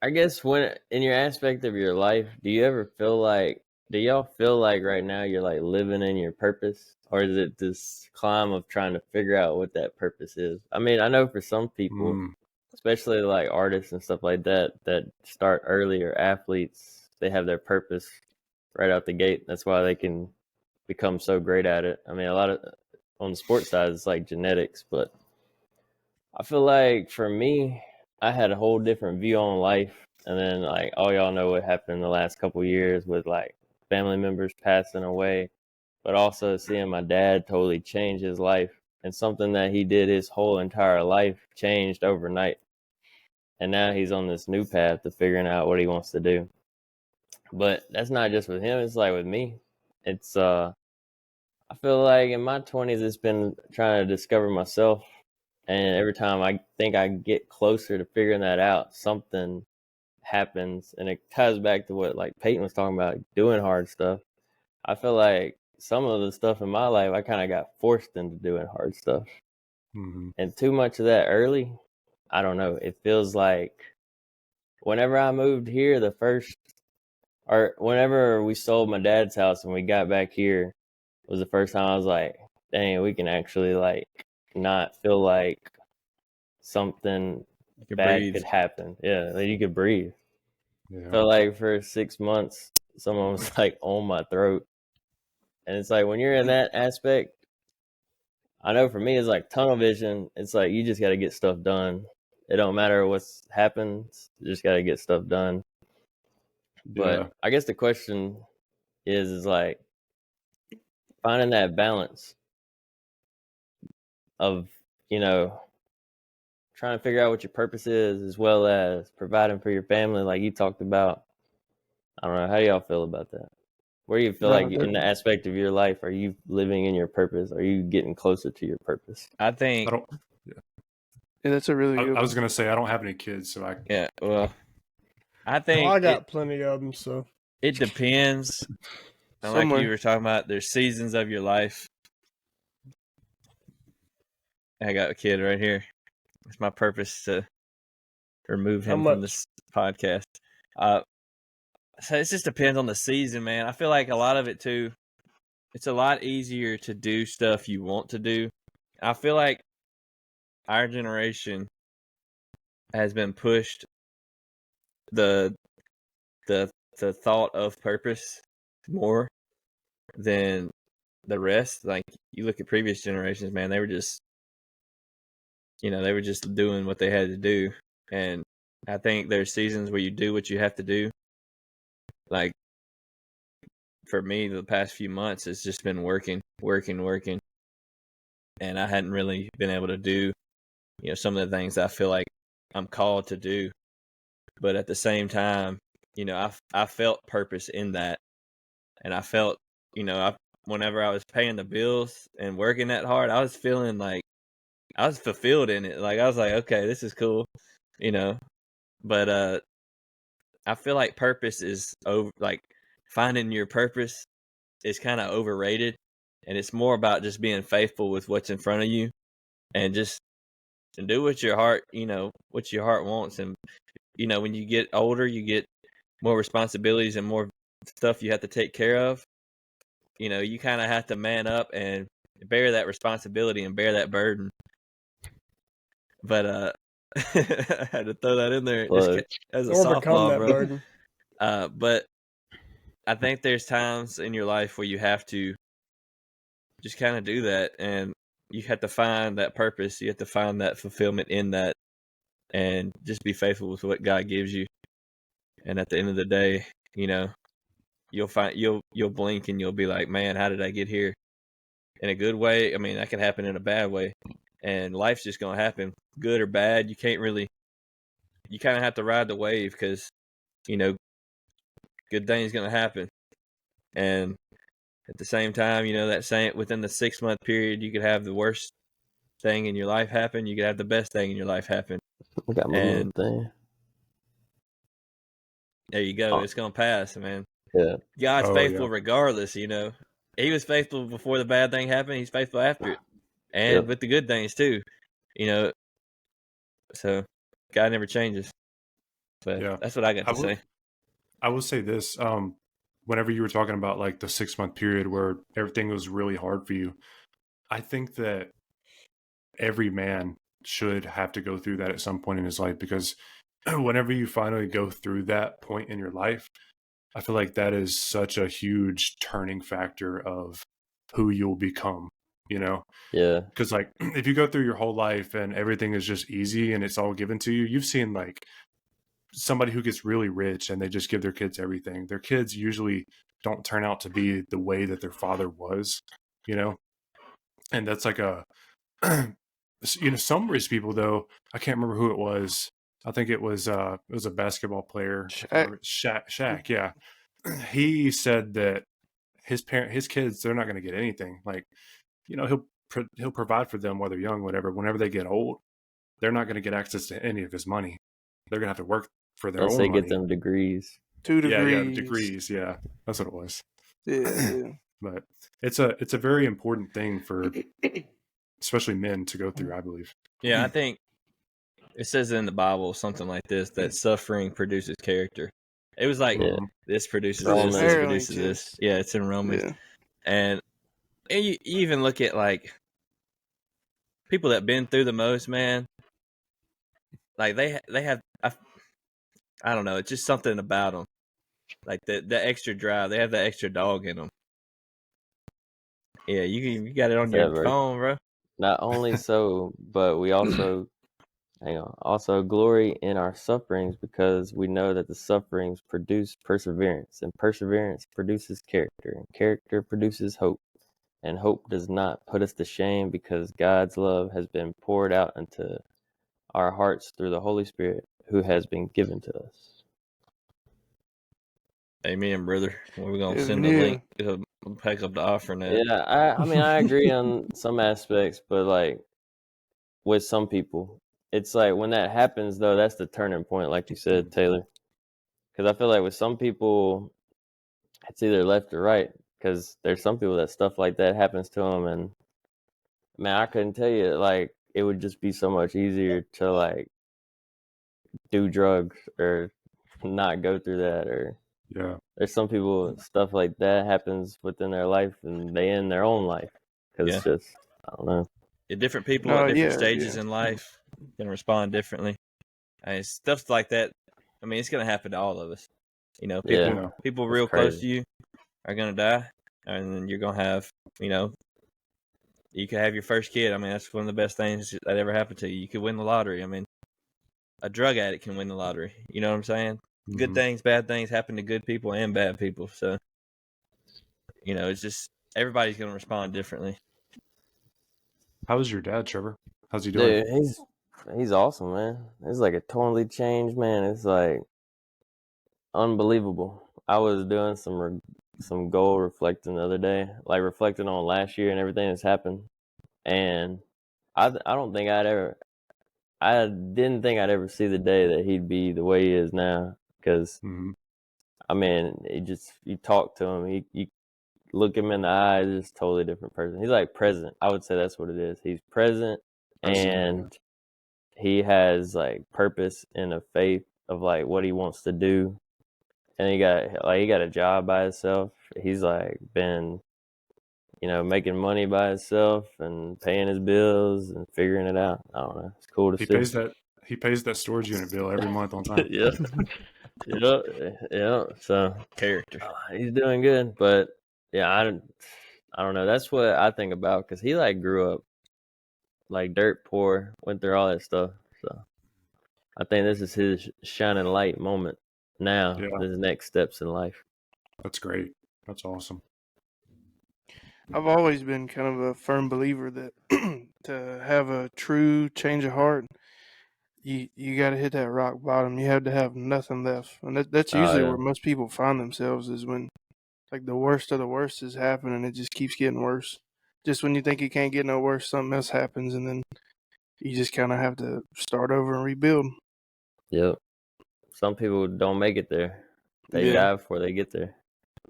I guess when in your aspect of your life, do y'all feel like right now you're like living in your purpose? Or is it this climb of trying to figure out what that purpose is? I mean, I know for some people, Mm. especially like artists and stuff like that start early, or athletes, they have their purpose right out the gate. That's why they can become so great at it. I mean, a lot of on the sports side, it's like genetics, but I feel like for me, I had a whole different view on life, And then like all y'all know what happened in the last couple years with like family members passing away, but also seeing my dad totally change his life, and something that he did his whole entire life changed overnight. And now he's on this new path to figuring out what he wants to do. But that's not just with him, it's like with me. It's I feel like in my 20s it's been trying to discover myself, and every time I think I get closer to figuring that out, something happens, and it ties back to what like Peyton was talking about, doing hard stuff. I feel like some of the stuff in my life I kind of got forced into doing hard stuff. Mm-hmm. And too much of that early, I don't know, it feels like whenever I moved here or whenever we sold my dad's house and we got back here was the first time I was like, dang, we can actually like not feel like something bad could happen. Yeah, like you could breathe. Yeah. Felt like for 6 months someone was like on my throat. And it's like when you're in that aspect, I know for me it's like tunnel vision. It's like you just got to get stuff done. It don't matter what's happens, you just got to get stuff done. But I guess the question is like finding that balance of, you know, trying to figure out what your purpose is, as well as providing for your family, like you talked about. I don't know. How do y'all feel about that? Where do you feel like in the aspect of your life, are you living in your purpose? Are you getting closer to your purpose? I think. Yeah, that's a really good I was going to say, I don't have any kids, so well, I think I got plenty of them, so. It depends. And like you were talking about, there's seasons of your life. I got a kid right here. It's my purpose to remove him from this podcast. So it just depends on the season, man. I feel like a lot of it too, it's a lot easier to do stuff you want to do. I feel like our generation has been pushed the thought of purpose more than the rest. Like you look at previous generations, man, they were just doing what they had to do. And I think there's seasons where you do what you have to do. Like for me, the past few months, it's just been working. And I hadn't really been able to do, some of the things I feel like I'm called to do. But at the same time, I felt purpose in that. And I felt, whenever I was paying the bills and working that hard, I was feeling like I was fulfilled in it. Like I was like, okay, this is cool, But I feel like purpose is like finding your purpose is kind of overrated, and it's more about just being faithful with what's in front of you, and just do what your heart, what your heart wants. And when you get older, you get more responsibilities and more stuff you have to take care of. You kind of have to man up and bear that responsibility and bear that burden. But I had to throw that in there as a softball, bro. But I think there's times in your life where you have to just kind of do that, and you have to find that purpose. You have to find that fulfillment in that, and just be faithful with what God gives you. And at the end of the day, you'll blink and you'll be like, man, how did I get here? In a good way. I mean, that can happen in a bad way. And life's just going to happen, good or bad. You kind of have to ride the wave because, good things going to happen. And at the same time, within the 6 month period, you could have the worst thing in your life happen. You could have the best thing in your life happen. I got my little thing. There you go. It's going to pass, man. Yeah. God's faithful regardless, He was faithful before the bad thing happened. He's faithful after it. And with the good things too, so God never changes. But that's what I got to say. I will say this. Whenever you were talking about like the 6 month period where everything was really hard for you, I think that every man should have to go through that at some point in his life, because whenever you finally go through that point in your life, I feel like that is such a huge turning factor of who you'll become. Yeah. Because like if you go through your whole life and everything is just easy and it's all given to you, you've seen like somebody who gets really rich and they just give their kids everything. Their kids usually don't turn out to be the way that their father was, you know? And that's like a, you know, some rich people though, I can't remember who it was. I think it was a basketball player, Shaq. Yeah. He said that his kids, they're not going to get anything. Like, you know, he'll provide for them while they're young, whatever. Whenever they get old, they're not going to get access to any of his money. They're going to have to work for their own money. Get them degrees. 2 degrees. Yeah, degrees. Yeah, that's what it was. Yeah. But it's a very important thing for especially men to go through, I believe. Yeah, I think it says in the Bible something like this, that suffering produces character. It was like this produces Romans. this produces this. Yeah, it's in Romans. Yeah. And you even look at like people that been through the most, man. Like they have, I don't know, it's just something about them. Like the extra drive, they have that extra dog in them. Yeah, you got it on your phone, bro. Not only so, but we also also glory in our sufferings, because we know that the sufferings produce perseverance, and perseverance produces character, and character produces hope. And hope does not put us to shame, because God's love has been poured out into our hearts through the Holy Spirit who has been given to us. Amen, brother. We're going to send the link. It'll pack up the offering now. Yeah, I mean, I agree on some aspects, but like with some people, it's like when that happens, though, that's the turning point, like you said, Taylor. Because I feel like with some people, it's either left or right. Because there's some people that stuff like that happens to them, and man, I couldn't tell you, like, it would just be so much easier to like do drugs or not go through that. Or there's some people, stuff like that happens within their life and they end their own life because it's just, I don't know. Yeah, different people at different stages in life can respond differently. I mean, stuff like that, I mean, it's going to happen to all of us. You know, people real close to you are going to die, and then you're going to have, you know, you could have your first kid. I mean, that's one of the best things that ever happened to you. You could win the lottery. I mean, a drug addict can win the lottery. You know what I'm saying? Mm-hmm. Good things, bad things happen to good people and bad people. So, you know, it's just everybody's going to respond differently. How's your dad, Trevor? How's he doing? Dude, he's awesome, man. It's like a totally changed man. It's like unbelievable. I was doing some goal reflecting the other day, like reflecting on last year and everything that's happened. And I didn't think I'd ever see the day that he'd be the way he is now. Because, I mean, you talk to him, you look him in the eye, he's just a totally different person. He's like present. I would say that's what it is. He's present, and he has like purpose and a faith of like what he wants to do. And he got a job by himself. He's like been, you know, making money by himself and paying his bills and figuring it out. I don't know. It's cool to see. He pays that storage unit bill every month on time. Yeah. So character. He's doing good, but yeah, I don't know. That's what I think about, because he like grew up like dirt poor, went through all that stuff. So I think this is his shining light moment now. His next steps in life. That's great. That's awesome. I've always been kind of a firm believer that to have a true change of heart, you got to hit that rock bottom. You have to have nothing left, and that's usually where most people find themselves, is when like the worst of the worst is happening, and it just keeps getting worse. Just when you think it can't get no worse, something else happens, and then you just kind of have to start over and rebuild. Yep. Some people don't make it there. They die before they get there.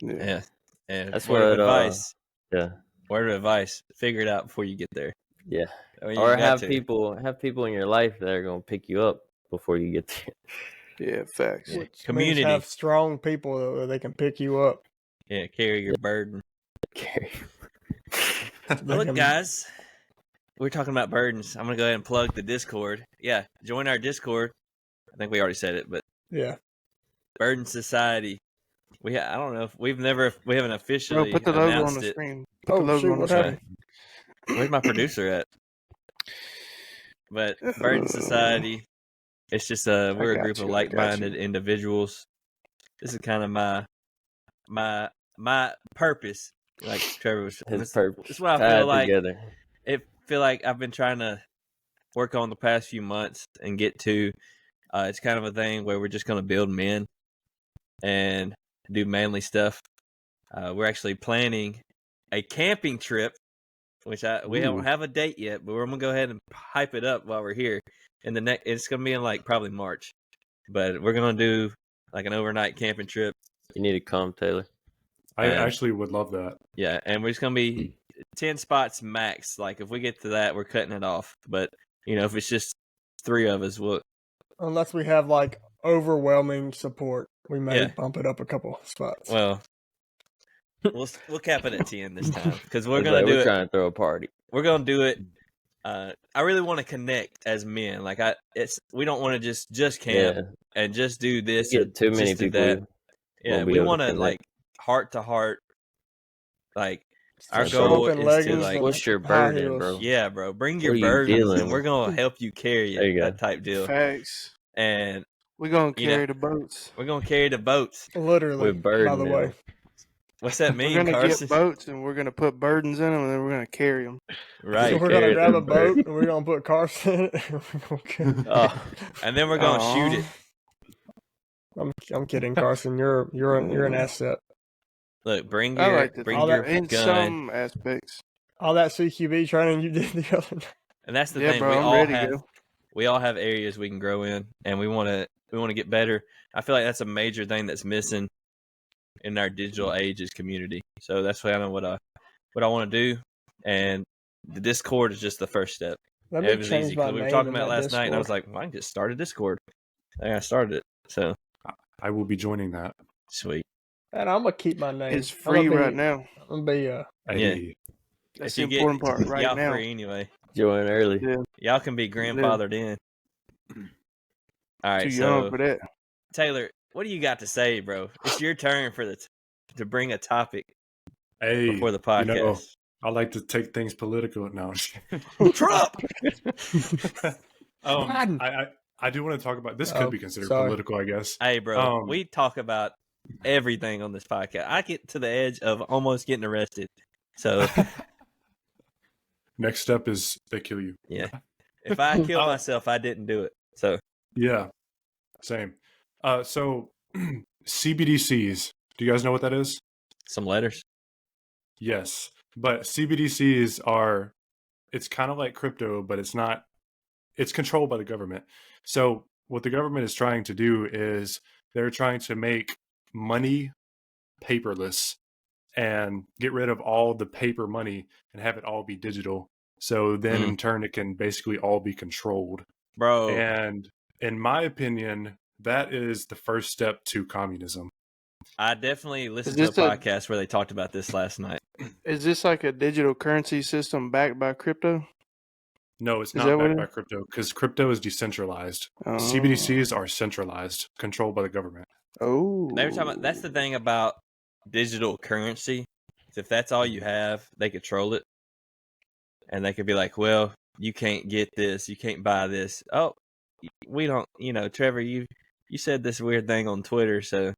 Yeah. And that's word of advice. Yeah. Word of advice: figure it out before you get there. Yeah. I mean, or have people in your life that are gonna pick you up before you get there. Yeah, facts. Community. Have strong people that they can pick you up. Yeah, carry your burden. Look, guys, we're talking about burdens. I'm gonna go ahead and plug the Discord. Yeah, join our Discord. I think we already said it, but Burden Society. I don't know if we haven't officially put the logo announced on the it. screen. What happened? Where's my producer at? But Burden Society, It's just we're a got group you, of I got like-minded you. individuals. This is kind of my purpose. Like Trevor was, His purpose. it's what I Tie feel it like. together. It feel like I've been trying to work on the past few months and get to. It's kind of a thing where we're just going to build men and do manly stuff. We're actually planning a camping trip, which we don't have a date yet, but we're gonna go ahead and hype it up while we're here. And it's gonna be in like probably March, but we're gonna do like an overnight camping trip. You need to come, Taylor. I actually would love that. Yeah, and we're just gonna be 10 spots max. Like if we get to that, we're cutting it off. But if it's just 3 of us, Unless we have like overwhelming support, we may bump it up a couple spots. Well, we'll cap it at 10 this time because we're It's gonna like do we're it. trying to throw a party. We're gonna do it. I really want to connect as men. Like we don't want to just camp and just do this. Get too many just do people. that. Yeah, we want to like heart to heart. Like our show goal up in is to leggings like, and what's your high burden, heels. bro? yeah, bro, bring your What are you burdens dealing and we're with? gonna help you carry There it. you go. That type deal. Facts. And We're gonna You know, carry the boats. we're gonna carry the boats. Literally, With by burden the in way. them. What's that We're mean, gonna Carson? get boats and we're gonna put burdens in them and then we're gonna carry them. Right. So we're Carry gonna grab the a boat and we're gonna put Carson in it. And we're gonna Oh, And then we're gonna shoot it. I'm kidding, Carson. You're an asset. Look, bring I your like to bring think your that in gun. some aspects. All that CQB training you did the other night. And that's the Yeah, thing. bro, I'm ready to go. We all have areas we can grow in, and we want to get better. I feel like that's a major thing that's missing in our digital age is community. So that's what I want to do, and the Discord is just the first step. Let It me was change easy my because we were name talking in about it that last night, and I was Discord. like, well, I can just start a Discord. And I started it. So I will be joining that. sweet. And I'm gonna keep my name. It's free right now. I'm gonna be Hey, That's If the you important get, part right y'all now. free anyway. join early. Yeah, Y'all can be grandfathered in. All right, too so young for that. Taylor, what do you got to say, bro? It's your turn to bring a topic hey, before the podcast. I like to take things political now. Trump. I do want to talk about this. Could be considered sorry. political, I guess. Hey, bro, Um, we talk about everything on this podcast. I get to the edge of almost getting arrested. So, Next step is they kill you. yeah, if I kill myself, I didn't do it. So, Yeah, same. So CBDCs. Do you guys know what that is? some letters. Yes, but CBDCs are. It's kind of like crypto, but it's not. It's controlled by the government. So what the government is trying to do is they're trying to make money paperless and get rid of all the paper money and have it all be digital. So then in turn, it can basically all be controlled. Bro, And in my opinion, that is the first step to communism. I definitely listened Is to a this podcast where they talked about this last night. Is this like a digital currency system backed by crypto? No, it's Is not that what backed it- by crypto because crypto is decentralized. Oh. CBDCs are centralized, controlled by the government. Oh, They were talking about, that's the thing about digital currency. Is if that's all you have, they control it. And they could be like, well, you can't get this. You can't buy this. Oh, we don't, Trevor, you said this weird thing on Twitter. So,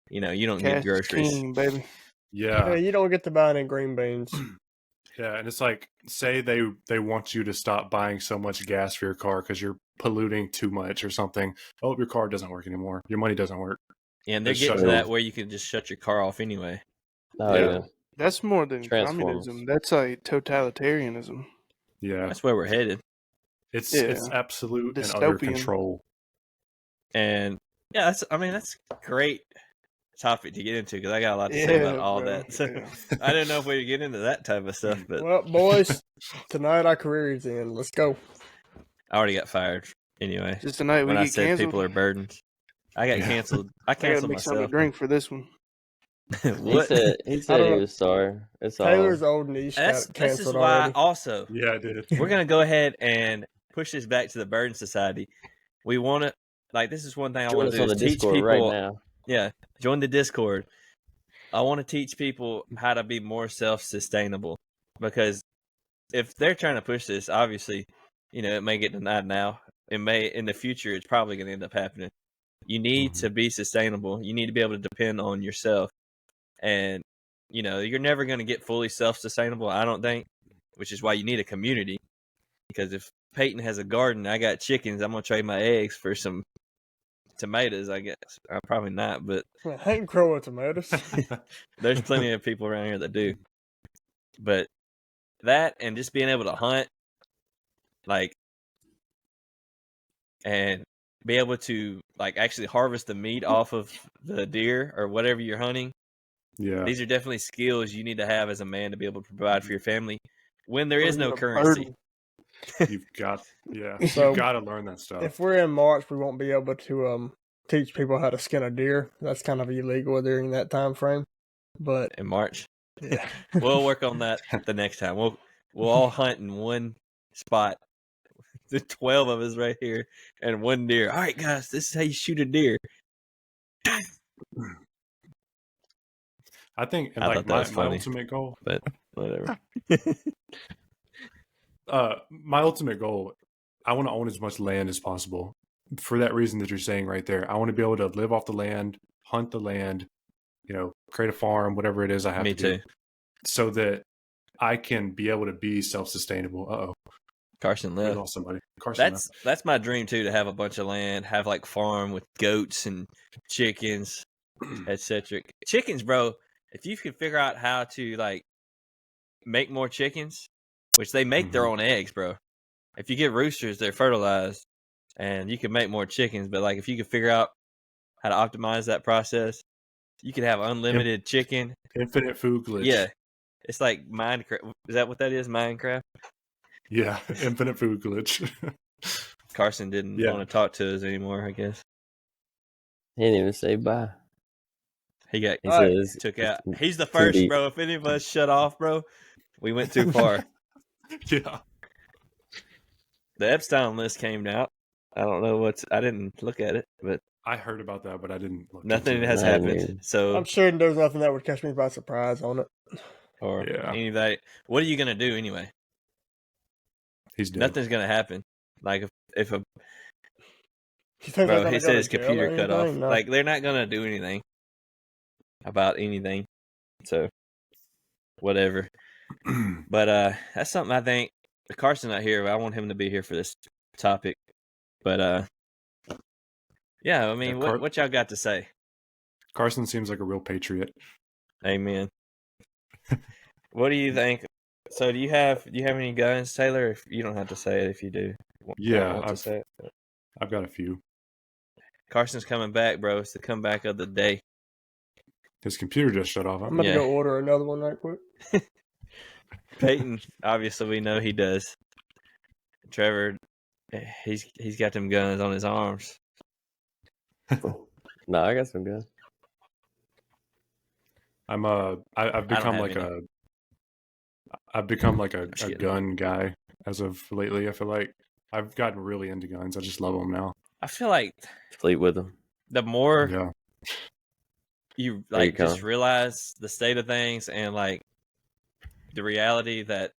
you don't Cash get is groceries. king, baby. Yeah. Yeah, you don't get to buy any green beans. Yeah, and it's like, say they want you to stop buying so much gas for your car because you're polluting too much or something. Oh, your car doesn't work anymore. Your money doesn't work. Yeah, and they're Just getting shut to it that off. where you can just shut your car off anyway. Oh Yeah. yeah. That's more than Transformers. communism. That's like totalitarianism. Yeah, That's where we're headed. it's Yeah. absolute and utter Dystopian. control. And yeah, that's a great topic to get into because I got a lot to say about all bro. that. So Yeah. I didn't know if we would get into that type of stuff, but Well, boys, tonight our career's in. Let's go. I already got fired anyway. Just tonight we When I get said canceled. people are burdens, I got Yeah. canceled. I I gotta canceled make something to myself. drink for this one. He What? said he don't know. was sorry. It's Taylor's all. old niche That's got this is canceled why already. also Yeah, I did. we're gonna go ahead and push this back to the Burden Society. We want to this is one thing I Join want us to do on the is teach Discord people. right now. Yeah, join the Discord. I want to teach people how to be more self-sustainable because if they're trying to push this, obviously, it may get denied now. in the future, it's probably going to end up happening. You need to be sustainable. You need to be able to depend on yourself. And, you're never going to get fully self-sustainable, I don't think, which is why you need a community. Because if Peyton has a garden, I got chickens, I'm going to trade my eggs for some tomatoes, I guess. Probably not, but I can grow with tomatoes. there's plenty of people around here that do. But that and just being able to hunt, and be able to actually harvest the meat off of the deer or whatever you're hunting. Yeah. These are definitely skills you need to have as a man to be able to provide for your family when there is no currency. You've got So, you've got to learn that stuff. If we're in March, we won't be able to teach people how to skin a deer. That's kind of illegal during that time frame. But In March, yeah, we'll work on that the next time. We'll all hunt in one spot. The 12 of us right here and one deer. All right, guys, this is how you shoot a deer. I think I thought that was my funny. ultimate goal. But whatever. My ultimate goal, I want to own as much land as possible. For that reason that you're saying right there, I want to be able to live off the land, hunt the land, create a farm, whatever it is I have Me to do, too. so that I can be able to be self-sustainable. Uh-oh. Carson We left. lost somebody. Carson left. That's my dream too, to have a bunch of land, have farm with goats and chickens, etc. Chickens, bro. If you can figure out how to make more chickens, which they make their own eggs, bro. If you get roosters, they're fertilized, and you can make more chickens. But if you can figure out how to optimize that process, you could have unlimited chicken, Infinite food glitch. Yeah, it's like Minecraft. Is that what that is? Minecraft. Yeah, infinite food glitch. Carson didn't want to talk to us anymore, I guess. He didn't even say bye. He says took out. He's the first, deep. bro. If any of us shut off, bro, we went too far. Yeah. The Epstein list came out. I don't know I didn't look at it, but I heard about that, but I didn't look nothing into it. has happened. So I'm sure there's nothing that would catch me by surprise on it. Or Yeah. anybody. What are you gonna do anyway? He's dead. Nothing's gonna happen. if a You think they're bro, gonna he go said to his jail or computer cut off. anything? No. They're not gonna do anything about anything. So whatever. But that's something I think Carson's not here, but I want him to be here for this topic. But yeah, I mean, what y'all got to say? Carson seems like a real patriot. Amen. What do you think? So do you have any guns, Taylor? If you don't have to say it if you do. Yeah, to say it. I've got a few. Carson's coming back, bro. It's the comeback of the day. His computer just shut off. I'm gonna go order another one right quick. Peyton, obviously, we know he does. Trevor, he's got them guns on his arms. No, I got some guns. I've become like any. a gun guy as of lately. I feel like I've gotten really into guns. I just love them now. I feel like Sleep with them. the more Yeah. you you just come. realize the state of things and the reality that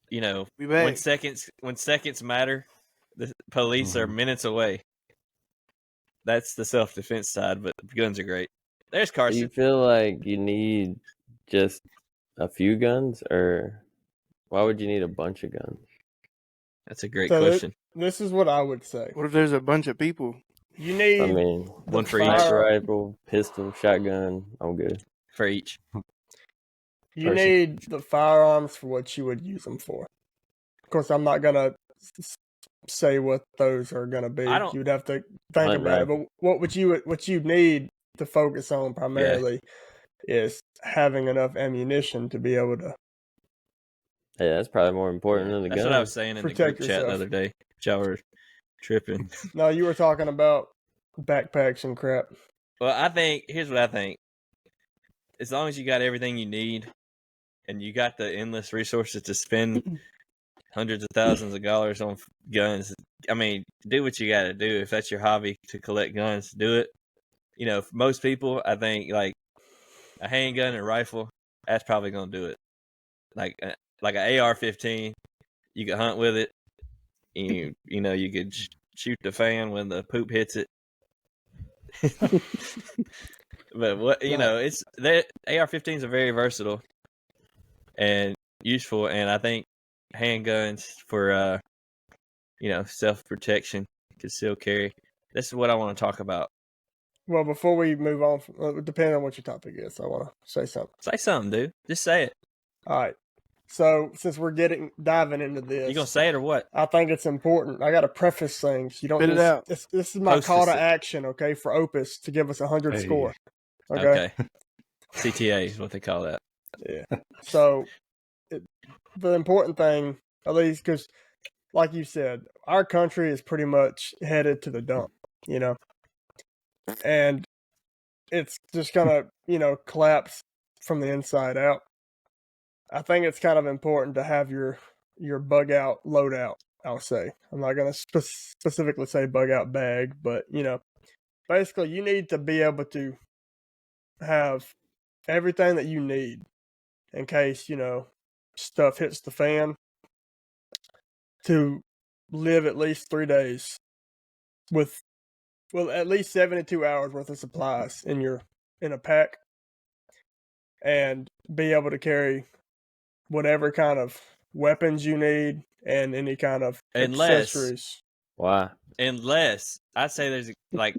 when seconds matter, the police are minutes away. That's the self-defense side, but guns are great. There's Do Carson. you feel like you need just a few guns, or why would you need a bunch of guns? That's a great So question. This is what I would say. What if there's a bunch of people? You need I mean, One for each. sniper rifle, pistol, shotgun. I'm good. For each. You person. need the firearms for what you would use them for. Of course, I'm not gonna say what those are gonna be. You'd have to think about it. But what you need to focus on primarily is having enough ammunition to be able to. Yeah, that's probably more important than the That's gun. what I was saying in the group chat the other day. Y'all were tripping. No, you were talking about backpacks and crap. Well, here's what I think. As long as you got everything you need and you got the endless resources to spend hundreds of thousands of dollars on guns, I mean, do what you got to do. If that's your hobby to collect guns, do it. For most people, I think a handgun and a rifle, that's probably going to do it. Like an AR-15, you can hunt with it. You know, you could shoot the fan when the poop hits it. But what you know, it's the AR-15s are very versatile and useful, and I think handguns for self-protection, concealed carry. This is what I want to talk about. Well, before we move on, depending on what your topic is, I want to say something. Say something, dude. Just say it. All right. So since we're diving into this, You gonna say it or what? I think it's important. I got to preface things. You don't. Spit it out. This is my Post call to it. action. Okay, for Opus to give us 100 Hey. score. Okay. CTA is what they call that. Yeah. So the important thing, at least, because like you said, our country is pretty much headed to the dump. You know, and it's just gonna collapse from the inside out. I think it's kind of important to have your bug out loadout. I'll say I'm not gonna specifically say bug out bag, but basically you need to be able to have everything that you need in case stuff hits the fan to live at least 3 days with at least 72 hours worth of supplies in a pack, and be able to carry whatever kind of weapons you need and any kind of accessories. Why? Unless I'd say there's like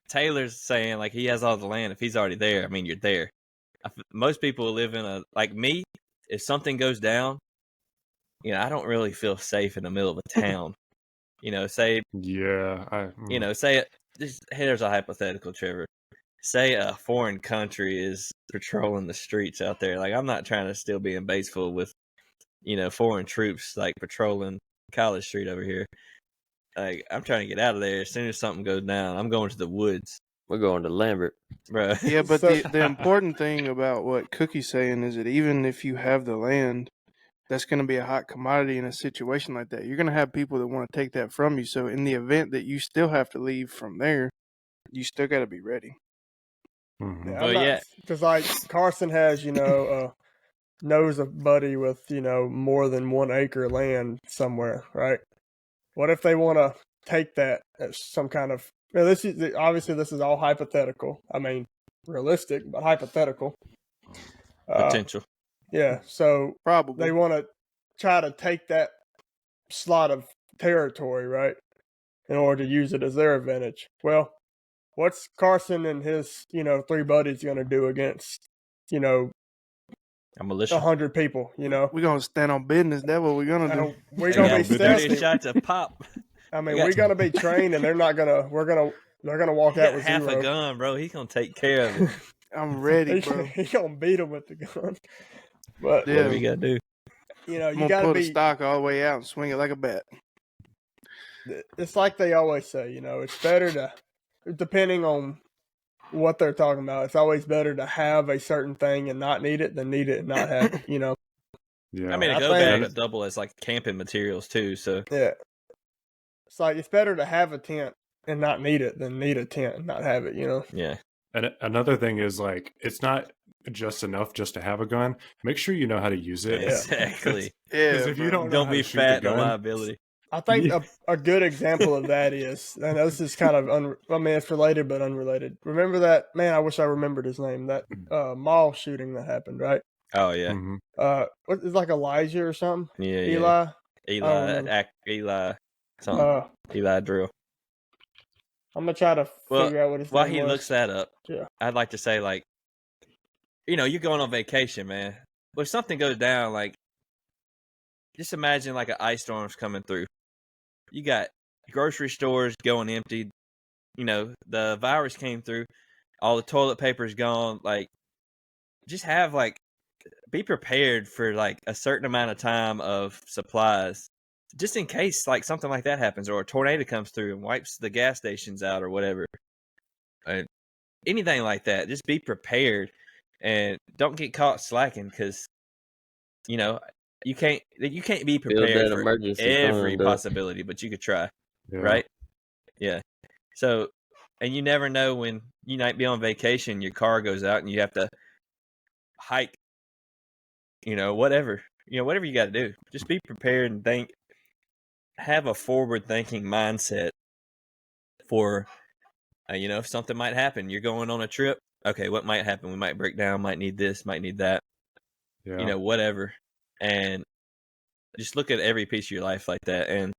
Taylor's saying, like he has all the land. If he's already there, I mean, you're there. Most people live in like me. If something goes down, I don't really feel safe in the middle of a town. Say say it. Here's a hypothetical, Trevor. Say a foreign country is patrolling the streets out there. Like, I'm not trying to still be in baseball with, foreign troops like patrolling College Street over here. Like, I'm trying to get out of there as soon as something goes down. I'm going to the woods. We're going to Lambert. Bro. Yeah, but the important thing about what Cookie's saying is that even if you have the land, that's going to be a hot commodity in a situation like that. You're going to have people that want to take that from you. So in the event that you still have to leave from there, you still got to be ready. Yeah, because like Carson has, knows a buddy with, more than 1 acre land somewhere, right? What if they want to take that as some kind of? This is all hypothetical. I mean, realistic, but hypothetical. Potential. Yeah, so Probably they want to try to take that slot of territory, right, in order to use it as their advantage. Well, what's Carson and his, 3 buddies going to do against, a militia, 100 people? We're gonna stand on business. That's what we're gonna do. We're gonna be 30 shots of pop. I mean, we're gonna be trained, and they're gonna walk out with half zero. a gun, bro. He's gonna take care of it. I'm ready, bro. He's gonna beat them with the gun. But Yeah. Whatever you gotta do. you I'm gonna gotta pull be. the stock all the way out and swing it like a bat. It's like they always say, it's better to, depending on what they're talking about, it's always better to have a certain thing and not need it than need it and not have it. Yeah. I mean, it I goes think- back to double as like camping materials too. So Yeah. It's like it's better to have a tent and not need it than need a tent and not have it. yeah, And another thing is, like, it's not just enough just to have a gun. Make sure you know how to use it. Yeah. exactly. Because Yeah, if you bro. don't know Don't how be to shoot fat the and a gun, liability. I think Yeah. a good example of that is, and this is kind of, it's related but unrelated. Remember that, man, I wish I remembered his name, that mall shooting that happened, right? Oh yeah, Mhm. What is like Elijah or something? yeah. Eli? Eli, something. Eli Drill. I'm going to try to Well, figure out what his While name he was. looks that up, Yeah. I'd like to say, like, you're going on vacation, man. But if something goes down, like, just imagine like an ice storm's coming through. You got grocery stores going empty. The virus came through. All the toilet paper's gone. Like, just have, like, be prepared for, like, a certain amount of time of supplies. Just in case, like, something like that happens, or a tornado comes through and wipes the gas stations out or whatever. Anything like that, just be prepared and don't get caught slacking, because, you can't be prepared that for emergency every fund up. possibility, but you could try, Yeah. right? Yeah. So, and you never know when you might be on vacation, your car goes out and you have to hike, whatever you got to do. Just be prepared and think have a forward-thinking mindset for, if something might happen. You're going on a trip. Okay, what might happen? We might break down, might need this, might need that, whatever. And just look at every piece of your life like that. And,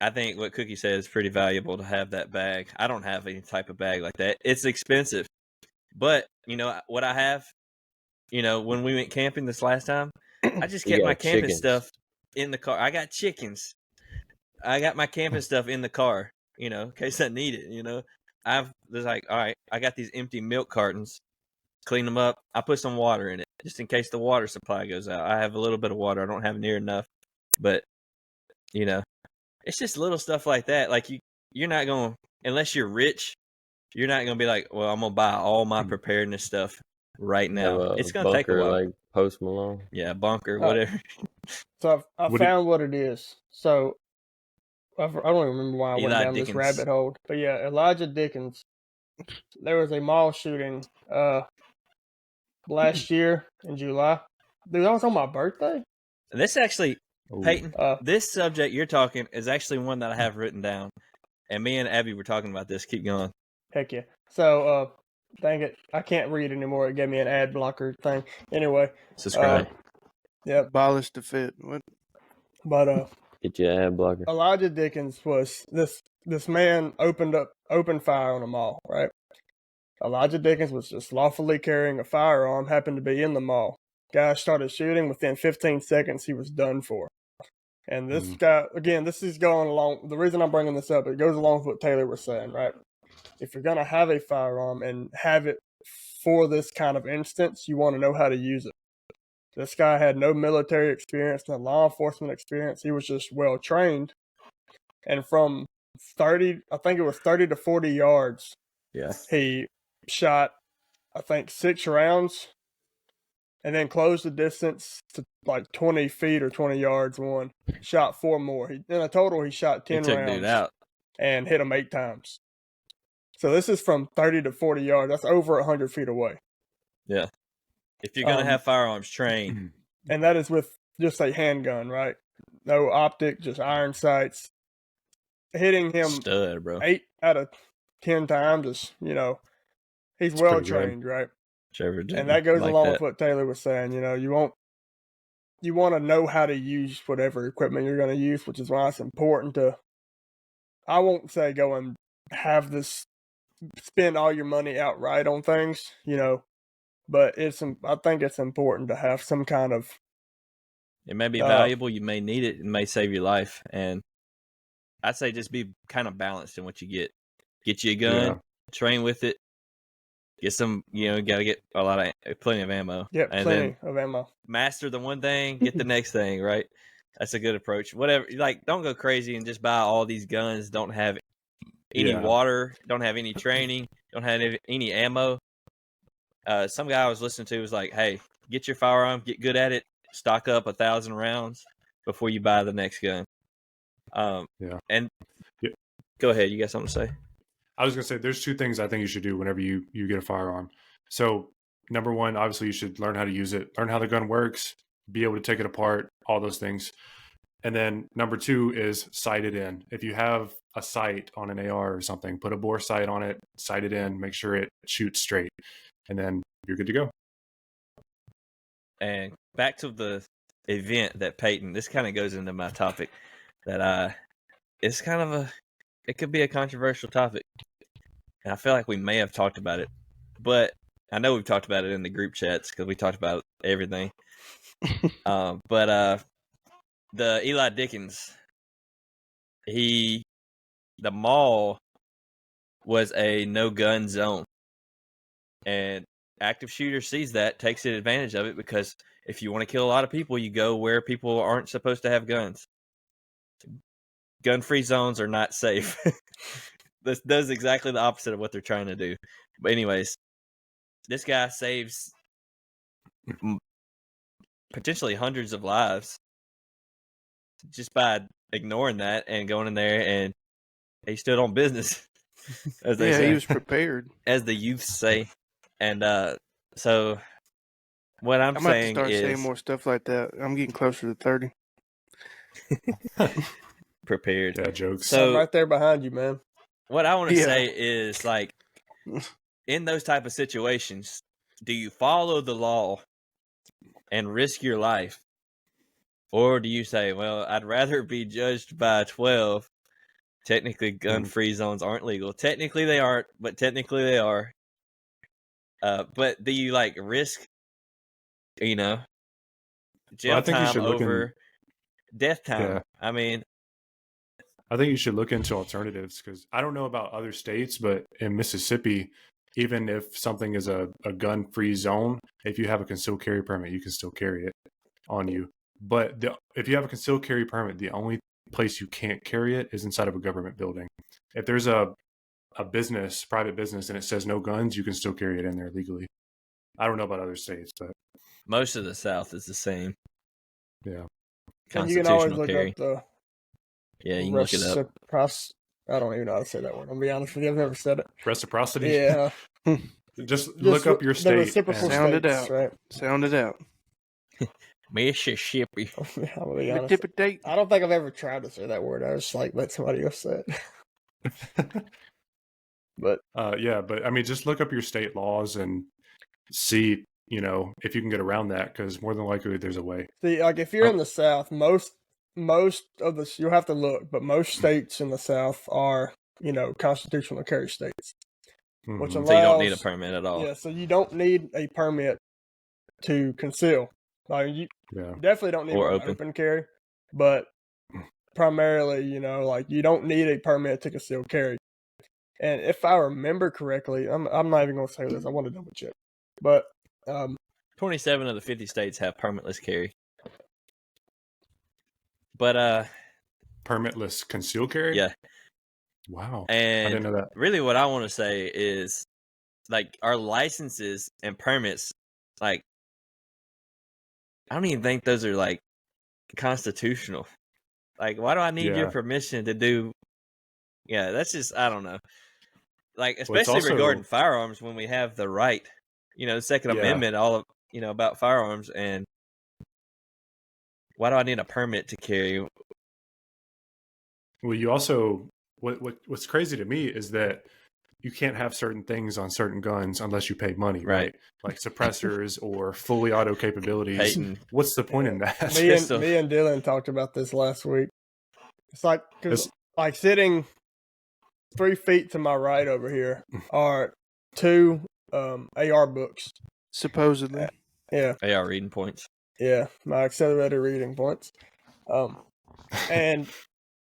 I think what Cookie said is pretty valuable to have that bag. I don't have any type of bag like that. It's expensive. But, what I have, when we went camping this last time, I just kept my camping stuff in the car. I got chickens. I got my camping stuff in the car, in case I need it, I was like, all right, I got these empty milk cartons. Clean them up. I put some water in it just in case the water supply goes out. I have a little bit of water. I don't have near enough. But, it's just little stuff like that. Like you're not going to, unless you're rich, you're not going to be like, well, I'm going to buy all my preparedness stuff right now. It's going to take a while. Like Post Malone. Yeah, bunker, whatever. So I found what it is. So I don't even remember why I went down Dickens. this rabbit hole. But yeah, Elijah Dickens. There was a mall shooting last year in July. Dude, that was on my birthday. And this actually, Peyton, this subject you're talking is actually one that I have written down. And me and Abby were talking about this. Keep going. Heck yeah. So, dang it. I can't read anymore. It gave me an ad blocker thing. Anyway. Subscribe. Yep. Abolish the fit. What? But, get your ad blocker. Elijah Dickens was this man opened fire on a mall, right? Elijah Dickens was just lawfully carrying a firearm, happened to be in the mall. Guy started shooting. Within 15 seconds, he was done for. And this guy, again, this is going along. The reason I'm bringing this up, it goes along with what Taylor was saying, right? If you're going to have a firearm and have it for this kind of instance, you want to know how to use it. This guy had no military experience, no law enforcement experience. He was just well trained. And from 30 to 40 yards, he shot, I think, 6 rounds and then closed the distance to like 20 feet or 20 yards one. Shot 4 more. In a total, he shot 10 rounds dude out. And hit him 8 times. So this is from 30 to 40 yards. That's over 100 feet away. Yeah. If you're going to have firearms trained. And that is with just a handgun, right? No optic, just iron sights. Hitting him Stud, bro. 8 out of 10 times is, he's well trained, right? Trevor did. And that goes along with what Taylor was saying. You want to know how to use whatever equipment you're going to use, which is why it's important to, I won't say go and have this, spend all your money outright on things, but I think it's important to have some kind of. It may be valuable. You may need it. It may save your life. And I'd say just be kind of balanced in what you get. Get you a gun, train with it. Get some, got to get plenty of ammo. Yeah, and plenty of ammo. Master the one thing, get the next thing, right? That's a good approach. Whatever, don't go crazy and just buy all these guns. Don't have any water. Don't have any training. Don't have any ammo. Some guy I was listening to was like, "Hey, get your firearm, get good at it, stock up 1,000 rounds before you buy the next gun." And go ahead. You got something to say? I was going to say, there's 2 things I think you should do whenever you get a firearm. So, number 1, obviously, you should learn how to use it, learn how the gun works, be able to take it apart, all those things. And then number 2 is sight it in. If you have a sight on an AR or something, put a bore sight on it, sight it in, make sure it shoots straight, and then you're good to go. And back to the event that Peyton, this kind of goes into my topic that it's kind of it could be a controversial topic. And I feel like we may have talked about it, but I know we've talked about it in the group chats because we talked about everything. But the Eli Dickens, the mall was a no gun zone, and active shooter sees that, takes advantage of it, because if you want to kill a lot of people, you go where people aren't supposed to have guns. Gun-free zones are not safe. This does exactly the opposite of what they're trying to do. But anyways, this guy saves potentially hundreds of lives just by ignoring that and going in there, and he stood on business. As they say. He was prepared, as the youths say. And so what I'm saying start is saying more stuff like that. I'm getting closer to 30. prepared. Yeah, jokes. So- I'm right there behind you, man. What I want to Yeah. say is, like, in those type of situations, do you follow the law and risk your life? Or do you say, well, I'd rather be judged by 12. Technically, gun-free zones aren't legal. Technically, they aren't, but technically they are. But do you, like, risk, jail Well, I think you time should look over death time? Yeah. I mean, I think you should look into alternatives because I don't know about other states, but in Mississippi, even if something is a gun-free zone, if you have a concealed carry permit, you can still carry it on you. But if you have a concealed carry permit, the only place you can't carry it is inside of a government building. If there's a business, private business, and it says no guns, you can still carry it in there legally. I don't know about other states, but most of the South is the same. yeah. And you can always Constitutional look carry. up the Yeah, you can look it up. I don't even know how to say that word. I'll be honest with you. I've never said it. Reciprocity. Yeah. Just look up your The state. reciprocal and- Sound it states, out. right? Sound it out. Mississippi. I'll be honest. Dip-a-date. I don't think I've ever tried to say that word. I just like let somebody else say it. But yeah, but I mean, just look up your state laws and see, if you can get around that, because more than likely there's a way. see, like if you're in the South, most of the you'll have to look, but most states in the South are constitutional carry states, which Mhm. allows So you don't need a permit at all. Yeah, so you don't need a permit to conceal. Like you Yeah. definitely don't need Or one open. open carry, but primarily, like you don't need a permit to conceal carry. And if I remember correctly, I'm not even going to say this. I want to double check, but 27 of the 50 states have permitless carry. But Permitless concealed carry? yeah, Wow. and I didn't know that. really what I want to say is, like, our licenses and permits, like, I don't even think those are, like, constitutional. Like, why do I need your Yeah. permission to do? Yeah, that's just, I don't know. Like, Well, it's especially also- regarding firearms, when we have the right, the Second Yeah. Amendment, all of, about firearms, and why do I need a permit to carry? Well, you also what's crazy to me is that you can't have certain things on certain guns unless you pay money, right? Like suppressors or fully auto capabilities. Peyton, What's the point in that? Pistol. me and Dylan talked about this last week. It's like because It's- like sitting 3 feet to my right over here are 2 AR books. Supposedly. Yeah, they are reading points. yeah, my accelerated reading points. And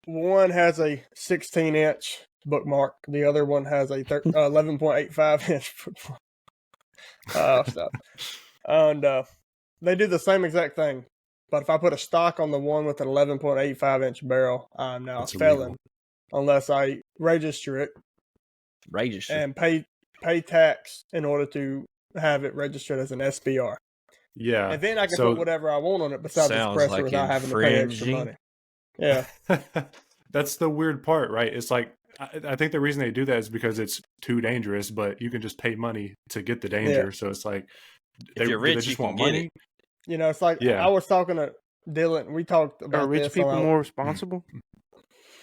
one has a 16-inch bookmark. The other one has a 11.85-inch bookmark. Stop. And they do the same exact thing. But if I put a stock on the one with an 11.85-inch barrel, I'm now It's a felon illegal. unless I register it Register. and pay tax in order to have it registered as an SBR. Yeah. And then I can so- put whatever I want on it besides the Sounds suppressor like without having to pay extra infringing. money. Yeah. That's the weird part, right? It's like I think the reason they do that is because it's too dangerous, but you can just pay money to get the danger. So it's like If you're do they rich, just you can want get money? it. It's like Yeah. I was talking to Dylan. We talked about Are rich this people on more responsible?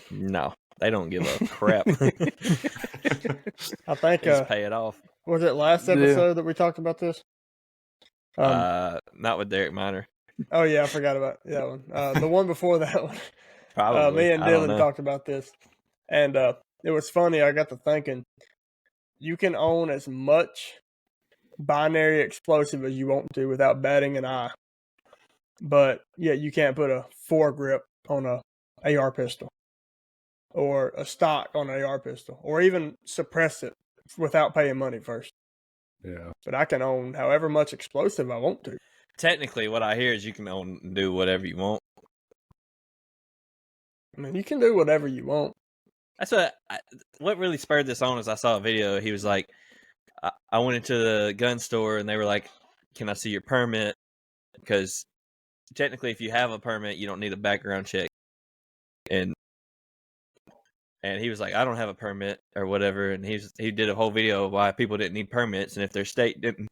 No, they don't give a crap. I think Just pay it off. was it last Yeah. episode that we talked about this? Not with Derek Miner. Oh yeah, I forgot about that one. The one before that one. Probably. Me and I don't Dylan know. talked about this, and it was funny. I got to thinking, you can own as much binary explosive as you want to without batting an eye, but yeah, you can't put a foregrip on a AR pistol or a stock on an AR pistol, or even suppress it without paying money first. Yeah. But I can own however much explosive I want to. Technically, what I hear is you can own and do whatever you want. I mean, you can do whatever you want. That's what really spurred this on is I saw a video. He was like, I went into the gun store and they were like, "Can I see your permit?" Because technically, if you have a permit, you don't need a background check. And he was like, "I don't have a permit or whatever." And he did a whole video of why people didn't need permits, and if their state didn't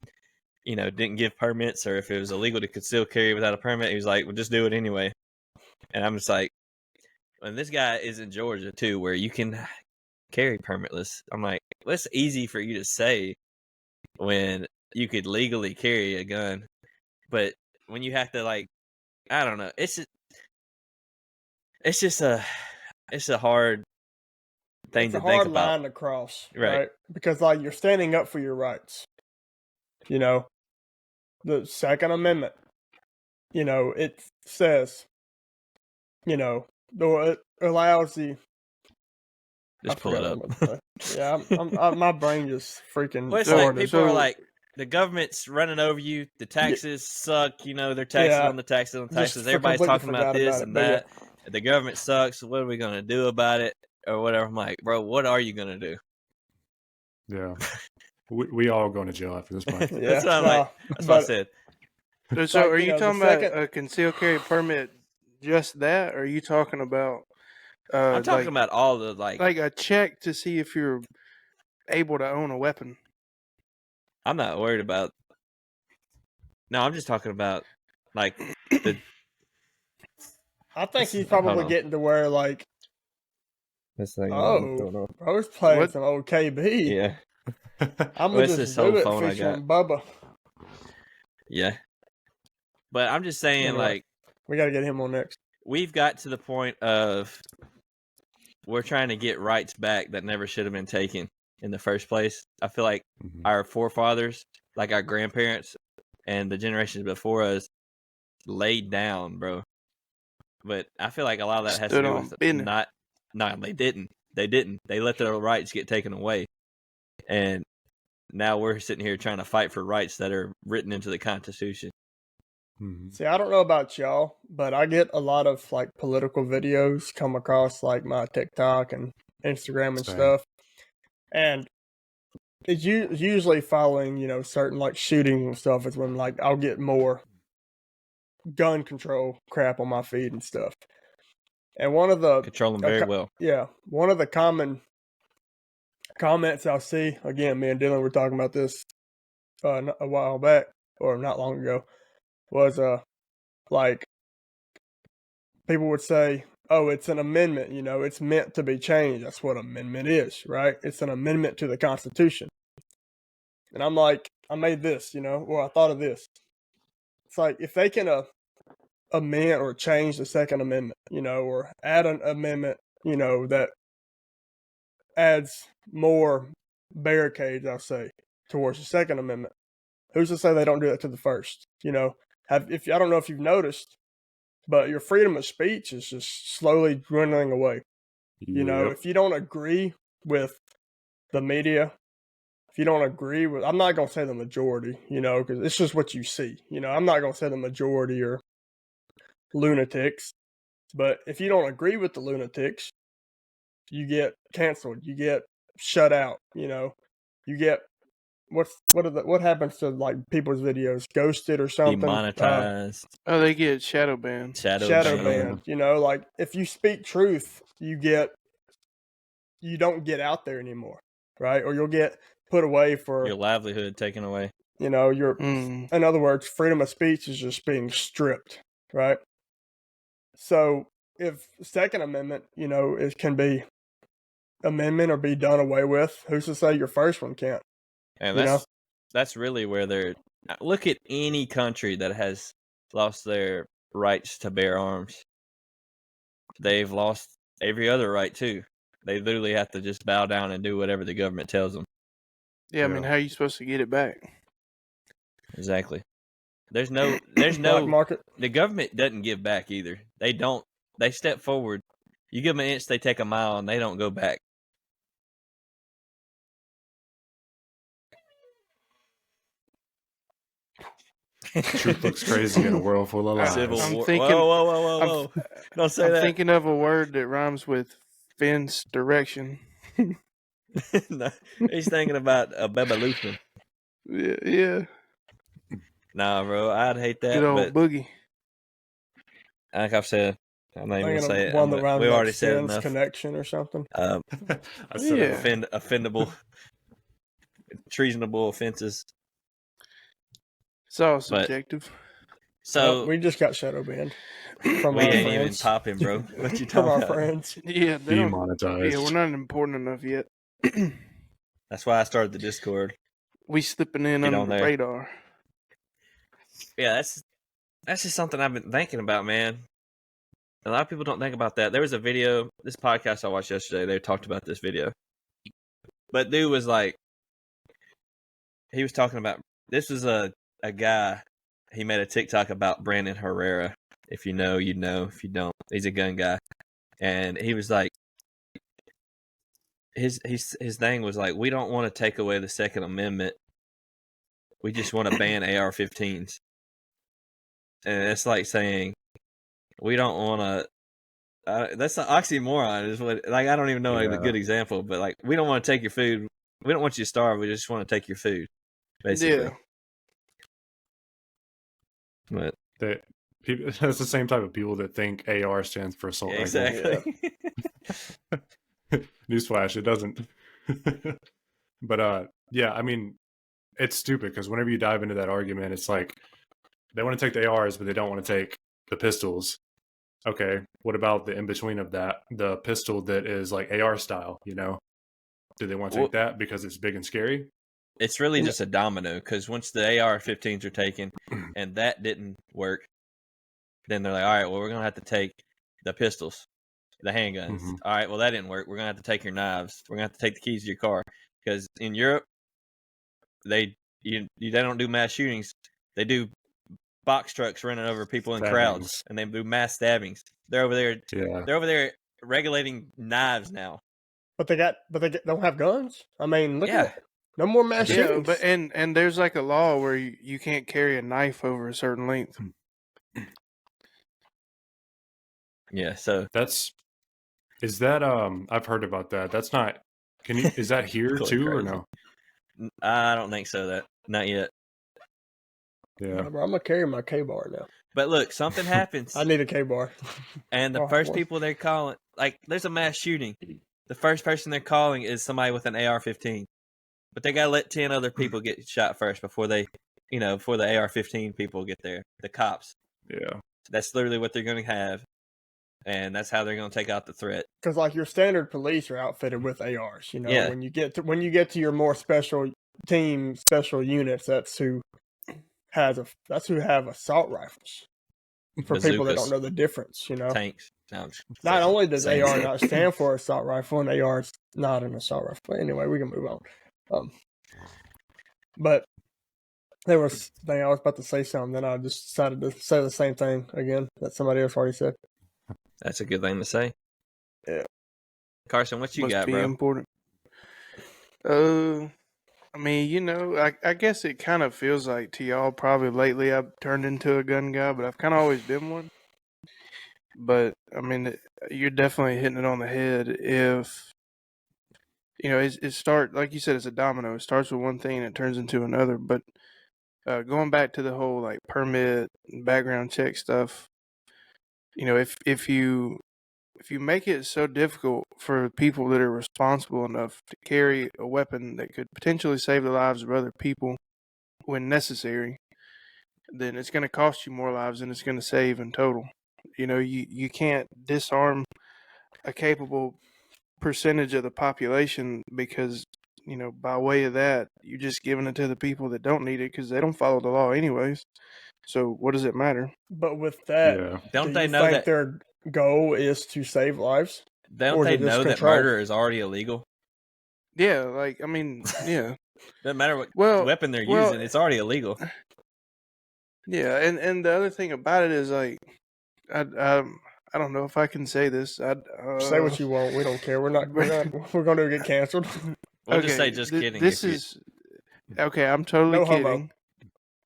give permits, or if it was illegal to conceal carry without a permit, he was like, "Well, just do it anyway." And I'm just like, and this guy is in Georgia too, where you can carry permitless. I'm like, well, it's easy for you to say when you could legally carry a gun, but when you have to, like, I don't know, it's just a hard thing It's to a think hard about. line to cross, Right. right? Because like you're standing up for your rights. You know, the Second Amendment. You know, it says, you know, it allows the. Just I pull it forgot up. what I'm about to say. Yeah, my brain just freaking. Well, it's So- like people are so- like, the government's running over you. The taxes suck. You know, they're taxing Yeah. on the taxes on Just taxes. Everybody's completely talking about forgot this about it, and but yeah. that. The government sucks. What are we gonna do about it, or whatever? I'm like, bro, what are you gonna do? Yeah. We all going to jail after this point. Yeah, That's what I'm like. That's what I said. It's So like, are you you know, the talking second- about a concealed carry permit, just that, or are you talking about I'm talking about all the like a check to see if you're able to own a weapon? I'm not worried about. No, I'm just talking about like the. I think he's Hold probably on. getting to where like, This thing. oh, bro's playing What? some OKB. Yeah, I'm Well, gonna it's just this do whole it phone I featuring Bubba. yeah. But I'm just saying, Anyway. like, We got to get him on next. we've got to the point of we're trying to get rights back that never should have been taken in the first place. I feel like Mhm. our forefathers, like our grandparents and the generations before us, laid down, bro. But I feel like a lot of that has to Stood do on with business. No, they didn't. They didn't. They let their rights get taken away. And now we're sitting here trying to fight for rights that are written into the Constitution. Mhm. See, I don't know about y'all, but I get a lot of like political videos come across like my TikTok and Instagram and Same. stuff, and it's usually following, you know, certain like shooting and stuff is when like I'll get more gun control crap on my feed and stuff. And one of the Control them very well. yeah, one of the common comments I'll see, again, me and Dylan were talking about this a while back, or not long ago, was like people would say, oh, it's an amendment, you know, it's meant to be changed. That's what amendment is, right? It's an amendment to the Constitution. And I'm like, I made this, you know, or I thought of this. It's like if they can amend or change the Second Amendment, you know, or add an amendment, you know, that adds more barricades, I'll say, towards the Second Amendment. Who's to say they don't do that to the first? You know, if I don't know if you've noticed, but your freedom of speech is just slowly dwindling away. You know, Yep. if you don't agree with the media, if you don't agree with, I'm not going to say the majority, you know, because it's just what you see. You know, I'm not going to say the majority are lunatics, but if you don't agree with the lunatics, you get canceled, you get shut out, you know, you get what happens to like people's videos, ghosted or something, Demonetized. Oh, they get shadow banned. shadow banned. banned. You know, like if you speak truth, you don't get out there anymore, right? Or you'll get put away for Your livelihood taken away. you know your. Mm. In other words, freedom of speech is just being stripped, right? So if Second Amendment, you know, it can be amendment or be done away with, who's to say your first one can't? And You that's really where they're. Look at any country that has lost their rights to bear arms. They've lost every other right too. They literally have to just bow down and do whatever the government tells them. Yeah, I mean, Yeah. how are you supposed to get it back? Exactly. There's no Black market. the government doesn't give back either. They don't. They step forward. You give them an inch, they take a mile, and they don't go back. Truth looks crazy in a world full of lies. Civil I'm War. thinking- Whoa. Don't say I'm that. thinking of a word that rhymes with fence direction. No, he's thinking about a babalution. Yeah. Nah, bro, I'd hate that. Good old But boogie. like I've said, I'm not even Thinking gonna say of it. one that rhymes We like already said Sin's enough. Connection or something. I said Yeah. it. Offendable, treasonable offenses. It's all But- subjective. So we just got shadow banned from we our ain't even friends. popping, bro. What you From talking our about? friends. Yeah, they don't. Demonetized. Yeah, we're not important enough yet. That's why I started the Discord. We slipping in Get under on the there. radar. Yeah, that's just something I've been thinking about, man. A lot of people don't think about that. There was a video, this podcast I watched yesterday, they talked about this video. But dude was like, he was talking about, this was a guy, he made a TikTok about Brandon Herrera. If you know, you know. If you don't, he's a gun guy. And he was like, his thing was like, we don't want to take away the Second Amendment. We just want to ban AR-15s. And it's like saying, we don't want to. That's an oxymoron. Is what? Like, I don't even know a good example, but like, we don't want to take your food. We don't want you to starve. We just want to take your food, basically. Yeah. But That's the same type of people that think AR stands for assault rifle. exactly. Newsflash, it doesn't. But yeah, I mean, it's stupid because whenever you dive into that argument, it's like they want to take the ARs, but they don't want to take the pistols. Okay, what about the in between of that? The pistol that is like AR style, you know? Do they want to take that because it's big and scary? It's really just a domino because once the AR-15s are taken and that didn't work, then they're like, all right, well, we're going to have to take the pistols, the handguns. Mhm. All right, well, that didn't work. We're going to have to take your knives. We're going to have to take the keys to your car because in Europe, they don't do mass shootings. They do box trucks running over people in crowds, and they do mass stabbings. They're over there. Yeah. They're over there regulating knives now. But they don't have guns. I mean, look Yeah. at it. No more mass Yeah, shootings. but and there's like a law where you can't carry a knife over a certain length. Yeah, so is that I've heard about that. That's not is that here Totally too or crazy. no? I don't think so. Not yet. Yeah. Bro, I'm gonna carry my K-bar now. But look, something happens, I need a K-bar. and the Oh, first boy. people they're calling, like, there's a mass shooting. The first person they're calling is somebody with an AR-15, but they gotta let 10 other people get shot first before they, before the AR-15 people get there. The cops. Yeah. That's literally what they're gonna have, and that's how they're gonna take out the threat. Because like your standard police are outfitted with ARs. Yeah. When you get to your more special team, special units, that's who have assault rifles. For people that Bazookas. don't know the difference, Tanks. No, Not only does Same. AR not stand for assault rifle, and AR is not an assault rifle. But anyway, we can move on. But there was a thing I was about to say something, then I just decided to say the same thing again that somebody else already said. That's a good thing to say. Yeah. Carson, what you Must got, be bro? important. I mean, I guess it kind of feels like to y'all probably lately I've turned into a gun guy, but I've kind of always been one. But I mean, you're definitely hitting it on the head. If it starts like you said, it's a domino. It starts with one thing and it turns into another. But going back to the whole like permit and background check stuff, if you make it so difficult for people that are responsible enough to carry a weapon that could potentially save the lives of other people when necessary, then it's going to cost you more lives than it's going to save in total. You can't disarm a capable percentage of the population because, by way of that, you're just giving it to the people that don't need it because they don't follow the law anyways. So what does it matter? But with that, Yeah. Don't do they you know think that? their goal is to save lives? Don't or they is it just know that control? murder is already illegal? Yeah, like, I mean, yeah. Doesn't matter what Well, weapon they're well, using; it's already illegal. Yeah, and the other thing about it is like, I don't know if I can say this. Say what you want. We don't care. We're going to get canceled. We'll just say just kidding. This is okay. I'm totally No homo. kidding.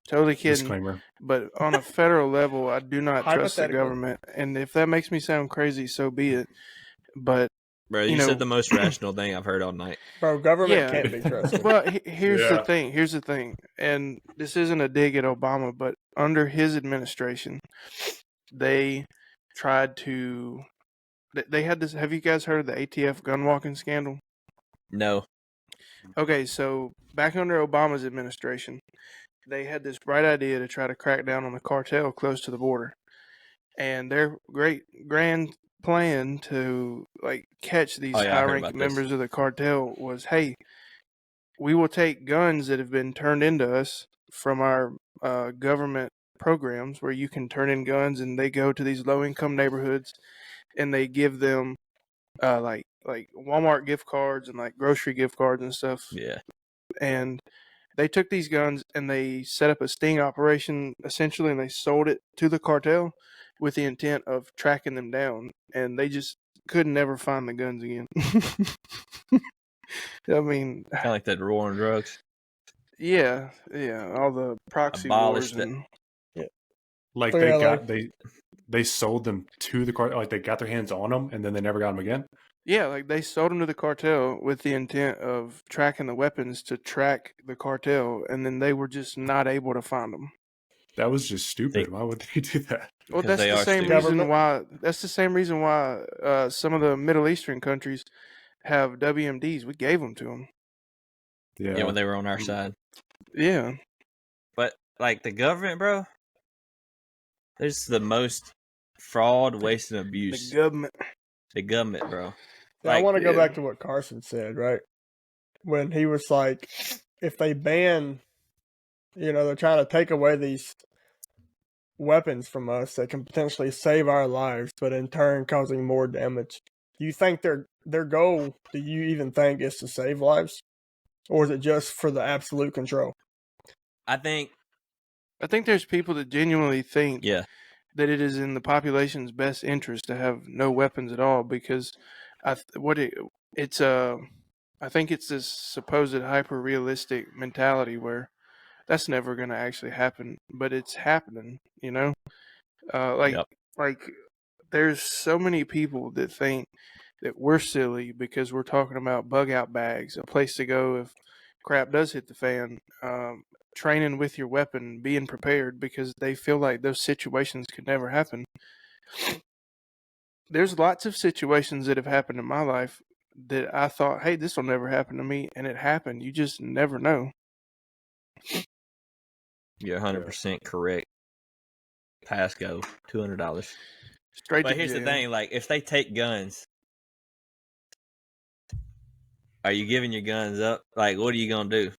Totally kidding. Disclaimer. But on a federal level, I do not trust the Hypothetically. government. And if that makes me sound crazy, so be it. But Bro, you said the most rational thing I've heard all night. Bro, government Yeah. can't be trusted. well, here's Yeah. the thing. Here's the thing. And this isn't a dig at Obama, but under his administration, they tried to. They had this. Have you guys heard of the ATF gun walking scandal? No. Okay, so back under Obama's administration, they had this bright idea to try to crack down on the cartel close to the border. And their grand plan to like catch these Oh, yeah, I heard high-ranking about this. members of the cartel was, hey, we will take guns that have been turned into us from our government programs where you can turn in guns, and they go to these low-income neighborhoods and they give them like Walmart gift cards and like grocery gift cards and stuff. Yeah. And they took these guns and they set up a sting operation essentially, and they sold it to the cartel with the intent of tracking them down, and they just could never find the guns again. I mean, Kind of like that war on drugs. yeah, all the proxy wars Abolished it. and Like So, they yeah, got they sold them to the car. Like they got their hands on them, and then they never got them again. yeah, like they sold them to the cartel with the intent of tracking the weapons to track the cartel, and then they were just not able to find them. That was just stupid. Why would they do that? Well, Because that's they the are same stupid. reason Government. why. That's the same reason why some of the Middle Eastern countries have WMDs. We gave them to them. Yeah. Yeah, when they were on our side. Yeah, But like the government, bro, there's the most fraud, waste, and the abuse. government. The government, bro. Yeah, I Like, want to go yeah. back to what Carson said, right? When he was like, if they ban, they're trying to take away these weapons from us that can potentially save our lives, but in turn causing more damage. Do you think their goal, do you even think, is to save lives? Or is it just for the absolute control? I think, there's people that genuinely think yeah, that it is in the population's best interest to have no weapons at all, because I think it's this supposed hyper realistic mentality where that's never going to actually happen, but it's happening. Yep. Like there's so many people that think that we're silly because we're talking about bug out bags, a place to go if crap does hit the fan, training with your weapon, being prepared, because they feel like those situations could never happen. There's lots of situations that have happened in my life that I thought, hey, this will never happen to me, and it happened. You just never know. you're 100% correct. Pass go, $200. Straight But to here's the jail. thing: like, if they take guns, are you giving your guns up? Like, what are you gonna do?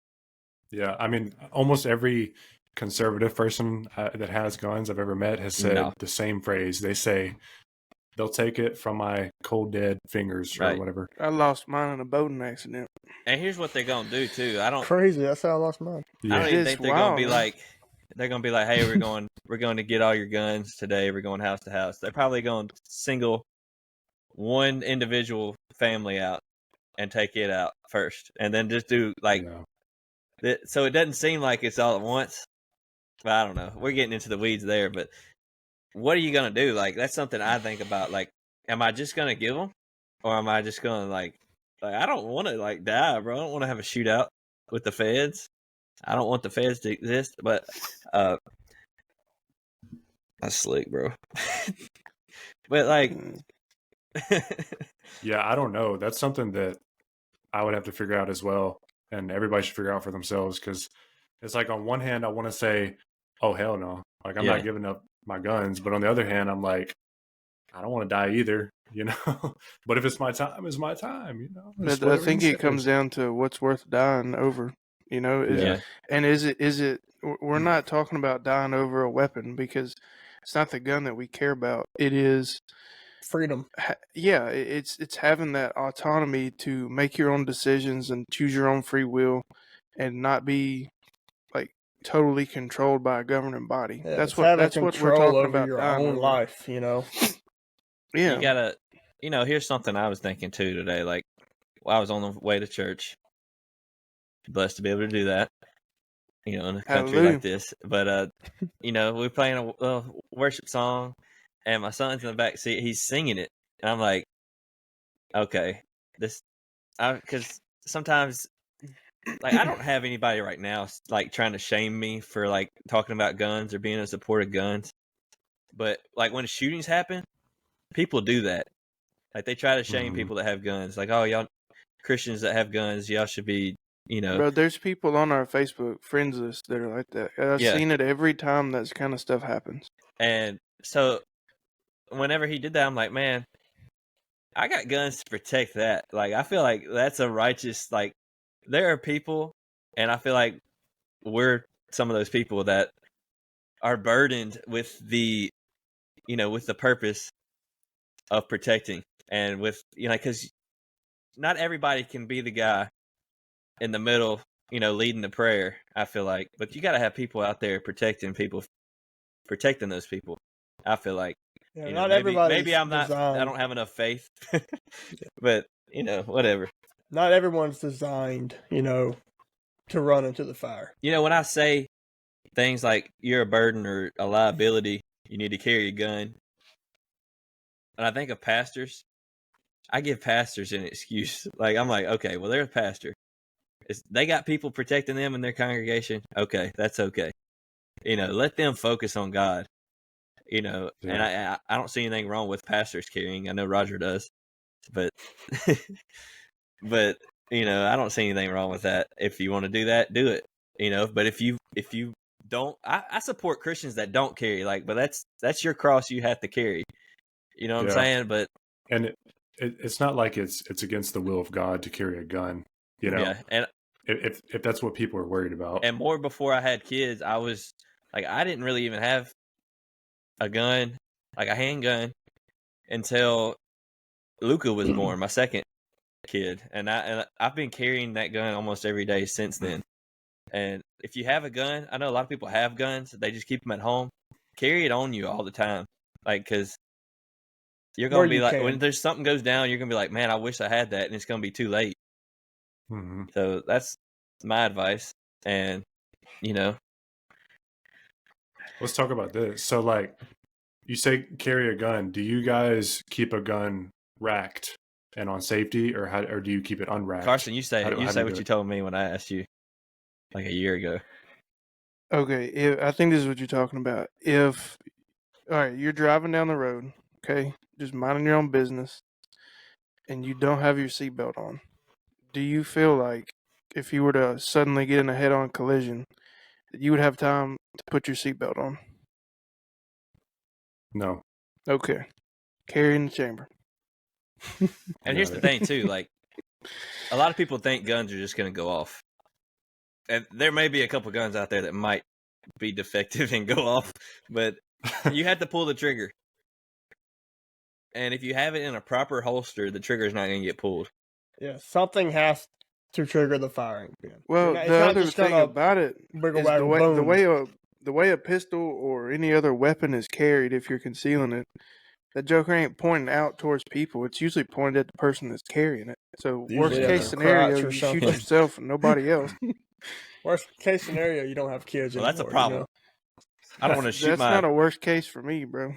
Yeah, I mean, almost every conservative person that has guns I've ever met has said No. the same phrase. They say they'll take it from my cold dead fingers or Right. whatever. I lost mine in a boating accident. And here's what they're gonna do too. I don't Crazy. That's how I lost mine. I don't It even is think they're gonna be wild, man. like, they're gonna be like, hey, we're going to get all your guns today. We're going house to house. They're probably going to single one individual family out and take it out first, and then just do like Yeah. so it doesn't seem like it's all at once. But I don't know. We're getting into the weeds there. But what are you gonna do? Like, that's something I think about. Like, am I just gonna give them, or am I just gonna like I don't want to like die, bro. I don't want to have a shootout with the feds. I don't want the feds to exist, but that's slick, bro. But like, Yeah, I don't know. That's something that I would have to figure out as well, and everybody should figure out for themselves, because it's like on one hand I want to say, oh hell no, like I'm Yeah. not giving up my guns, but on the other hand I'm like, I don't want to die either, But if it's my time, it's my time, It's But I whatever think he it comes says. down to what's worth dying over. Yeah. And is it? We're not talking about dying over a weapon, because it's not the gun that we care about. It is, Freedom. it's having that autonomy to make your own decisions and choose your own free will, and not be like totally controlled by a governing body. Yeah, that's it's what having we're control talking over about. your dying own over. life, Yeah, you gotta, here's something I was thinking too today. Like, I was on the way to church. Blessed to be able to do that, in a country Hallelujah. like this. But we're playing a worship song, and my son's in the back seat. He's singing it, and I'm like, okay, because sometimes, like, I don't have anybody right now like trying to shame me for like talking about guns or being in support of guns. But like when shootings happen, people do that. Like, they try to shame Mhm. people that have guns. Like, oh, y'all Christians that have guns, y'all should be Bro, there's people on our Facebook friends list that are like that. I've seen it every time that kind of stuff happens. And so whenever he did that, I'm like, man, I got guns to protect that. Like, I feel like that's a righteous, like, there are people, and I feel like we're some of those people that are burdened with the, with the purpose of protecting, and with, because not everybody can be the guy in the middle, leading the prayer, I feel like, but you got to have people out there protecting those people. I feel like, not everybody. Maybe I'm not. I don't have enough faith, but whatever. Not everyone's designed, to run into the fire. When I say things like you're a burden or a liability, you need to carry a gun, and I think of pastors, I give pastors an excuse. Like, I'm like, okay, well, they're a pastor. They got people protecting them in their congregation. Okay, that's okay. Let them focus on God. And I don't see anything wrong with pastors carrying. I know Roger does, but but I don't see anything wrong with that. If you want to do that, do it. But if you don't, I support Christians that don't carry. Like, but that's your cross you have to carry. You know what I'm saying? But it's not like it's against the will of God to carry a gun. Yeah, and if that's what people are worried about. And more before I had kids, I was like, I didn't really even have a gun, like a handgun, until Luca was born, my second kid, and I've been carrying that gun almost every day since then. And if you have a gun, I know a lot of people have guns, they just keep them at home. Carry it on you all the time, like, because you're gonna be like, when there's something goes down, you're gonna be like, man, I wish I had that, and it's gonna be too late. Mm-hmm. So that's my advice. And let's talk about this. So, like, you say carry a gun. Do you guys keep a gun racked and on safety, or do you keep it unracked? Carson, you say what you told me when I asked you like a year ago. Okay, I think this is what you're talking about. All right, you're driving down the road, okay, just minding your own business, and you don't have your seatbelt on. Do you feel like if you were to suddenly get in a head-on collision, that you would have time to put your seatbelt on? No. Okay. Carry in the chamber. And here's the thing, too. Like, a lot of people think guns are just going to go off. And there may be a couple guns out there that might be defective and go off, but you have to pull the trigger. And if you have it in a proper holster, the trigger is not going to get pulled. Yeah, something has to trigger the firing pin. Well, the other thing about it is the way a pistol or any other weapon is carried, if you're concealing it, that joker ain't pointing out towards people. It's usually pointed at the person that's carrying it. So worst case scenario, you shoot yourself and nobody else. Worst case scenario, you don't have kids anymore. That's a problem. I don't want to shoot That's not a worst case for me, bro.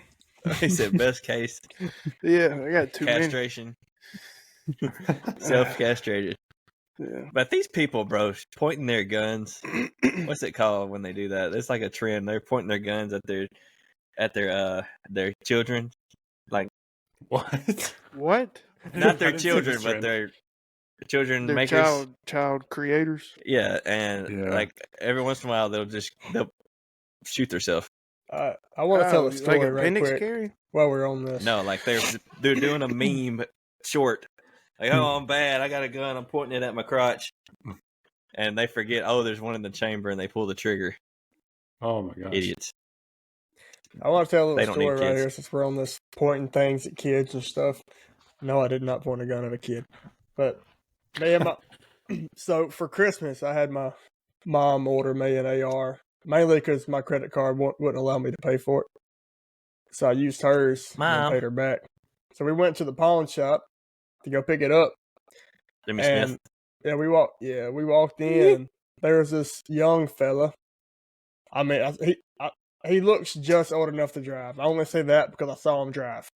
He said best case. Yeah, I got too castration. Self-castrated. Yeah. But these people, bro, pointing their guns. What's it called when they do that? It's like a trend. They're pointing their guns at their children. Like what? What? Not their children, but their children their makers. Child creators. Yeah, and like every once in a while they'll shoot themselves. I want to tell a story like right quick carry? while we're on this. No, like they're doing a meme short. Like, oh, I'm bad. I got a gun. I'm pointing it at my crotch. And they forget, there's one in the chamber, and they pull the trigger. Oh, my gosh. Idiots. I want to tell a little story right here since we're on this pointing things at kids and stuff. No, I did not point a gun at a kid. But so for Christmas, I had my mom order me an AR, mainly because my credit card wouldn't allow me to pay for it. So I used hers and paid her back. So we went to the pawn shop to go pick it up. Jimmy Smith. Yeah, we walked in. There was this young fella. I mean, he looks just old enough to drive. I only say that because I saw him drive.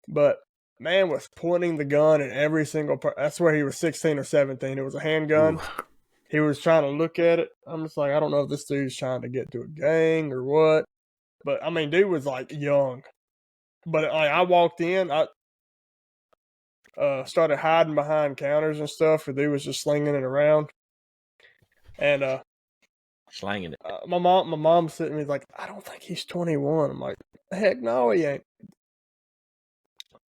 But man was pointing the gun at every single person. That's where he was 16 or 17. It was a handgun. Ooh. He was trying to look at it. I'm just like, I don't know if this dude's trying to get to a gang or what. But I mean, dude was like young. But I walked in. I started hiding behind counters and stuff. The dude was just slinging it around. And Slanging it. my mom's sitting me like, I don't think he's 21. I'm like, heck no, he ain't.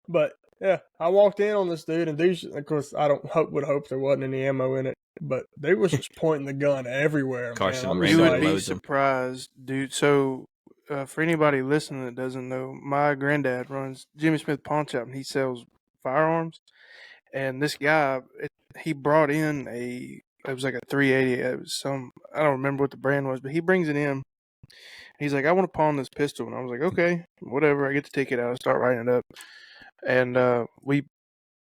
But yeah, I walked in on this dude, and dude, of course, I would hope there wasn't any ammo in it, but they was just pointing the gun everywhere. Carson Man. I'm You randomly would like, be loads 'em. surprised, dude. So, for anybody listening that doesn't know, my granddad runs Jimmy Smith Pawn Shop, and he sells firearms. And this guy, he brought in it was like a 380. It was I don't remember what the brand was, but he brings it in. He's like, I want to pawn this pistol. And I was like, okay, whatever. I get the ticket out, I start writing it up. And we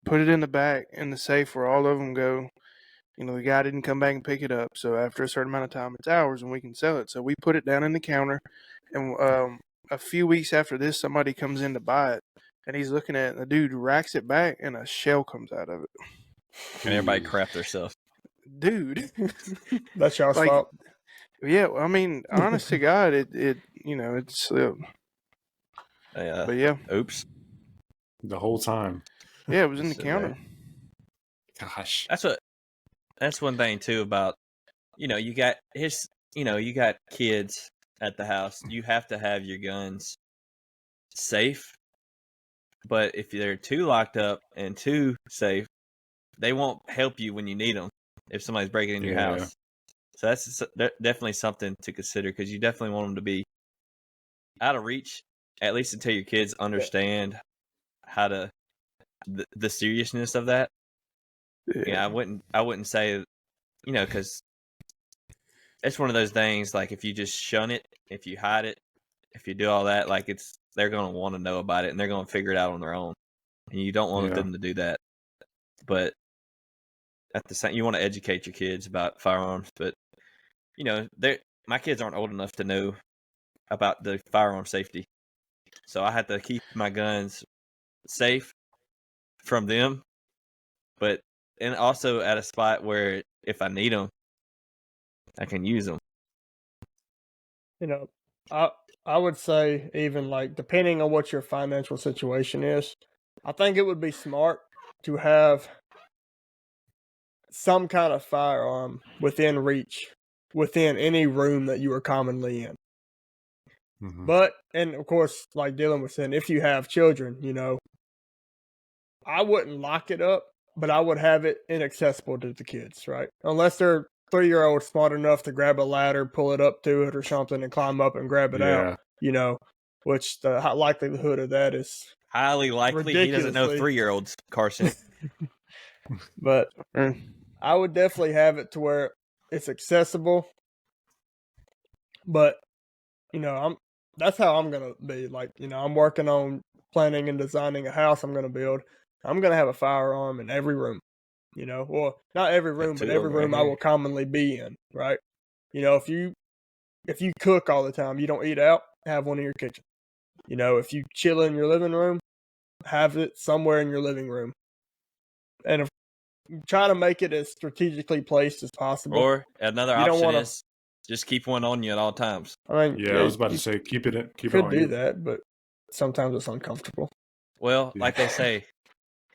put it in the back in the safe where all of them go. You know, the guy didn't come back and pick it up. So after a certain amount of time, it's ours and we can sell it. So we put it down in the counter. And a few weeks after this, somebody comes in to buy it. And he's looking at it, and the dude racks it back, and a shell comes out of it. And everybody crapped themselves. Dude. that's y'all's Like, fault. yeah, I mean, honest to God, it slipped. But yeah, Oops. The whole time. yeah, it was in the Sit counter. Gosh. That's one thing too about, you got kids at the house. You have to have your guns safe. But if they're too locked up and too safe, they won't help you when you need them if somebody's breaking in your Yeah. house. So that's definitely something to consider, because you definitely want them to be out of reach, at least until your kids understand how to the seriousness of that. Yeah. I wouldn't say, because it's one of those things, like if you just shun it, if you hide it, if you do all that, like they're going to want to know about it, and they're going to figure it out on their own. And you don't want them to do that. But at the same, you want to educate your kids about firearms. But, my kids aren't old enough to know about the firearm safety. So I have to keep my guns safe from them, and also at a spot where if I need them, I can use them. I would say, even like, depending on what your financial situation is, I think it would be smart to have some kind of firearm within reach, within any room that you are commonly in. Mhm. But, and of course, like Dylan was saying, if you have children, I wouldn't lock it up, but I would have it inaccessible to the kids, right? Unless they're 3-year-olds smart enough to grab a ladder, pull it up to it or something, and climb up and grab it out, which the likelihood of that is highly likely. He doesn't know ridiculously 3-year-olds, Carson. But I would definitely have it to where it's accessible. But, that's how I'm going to be. Like, I'm working on planning and designing a house I'm going to build. I'm going to have a firearm in every room, well, not every room, but every room I will commonly be in, right? If you cook all the time, you don't eat out, have one in your kitchen. If you chill in your living room, have it somewhere in your living room. And try to make it as strategically placed as possible. Or another option is just keep one on you at all times. I mean, I was about to say, keep it on you. Could do that, but sometimes it's uncomfortable. Well, like they say,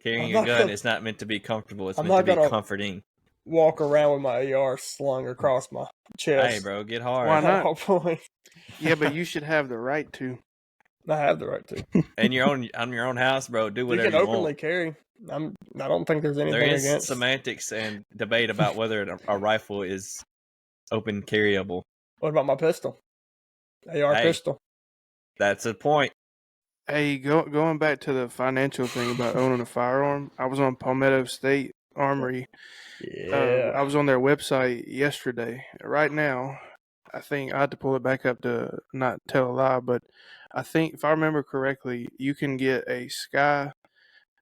carrying a gun is not meant to be comfortable. It's meant to be comforting. Walk around with my AR slung across my chest. Hey, bro, get hard. Why not? At all points. Yeah, but you should have the right to. I have the right to. And on your own house, bro, do whatever you can you openly want. carry. I don't think there's anything there is against semantics and debate about whether a rifle is open carryable. What about my pistol? AR pistol. That's a point. Hey, going back to the financial thing about owning a firearm, I was on Palmetto State Armory. Yeah. I was on their website yesterday. Right now, I think I had to pull it back up to not tell a lie, but I think if I remember correctly, you can get a Sky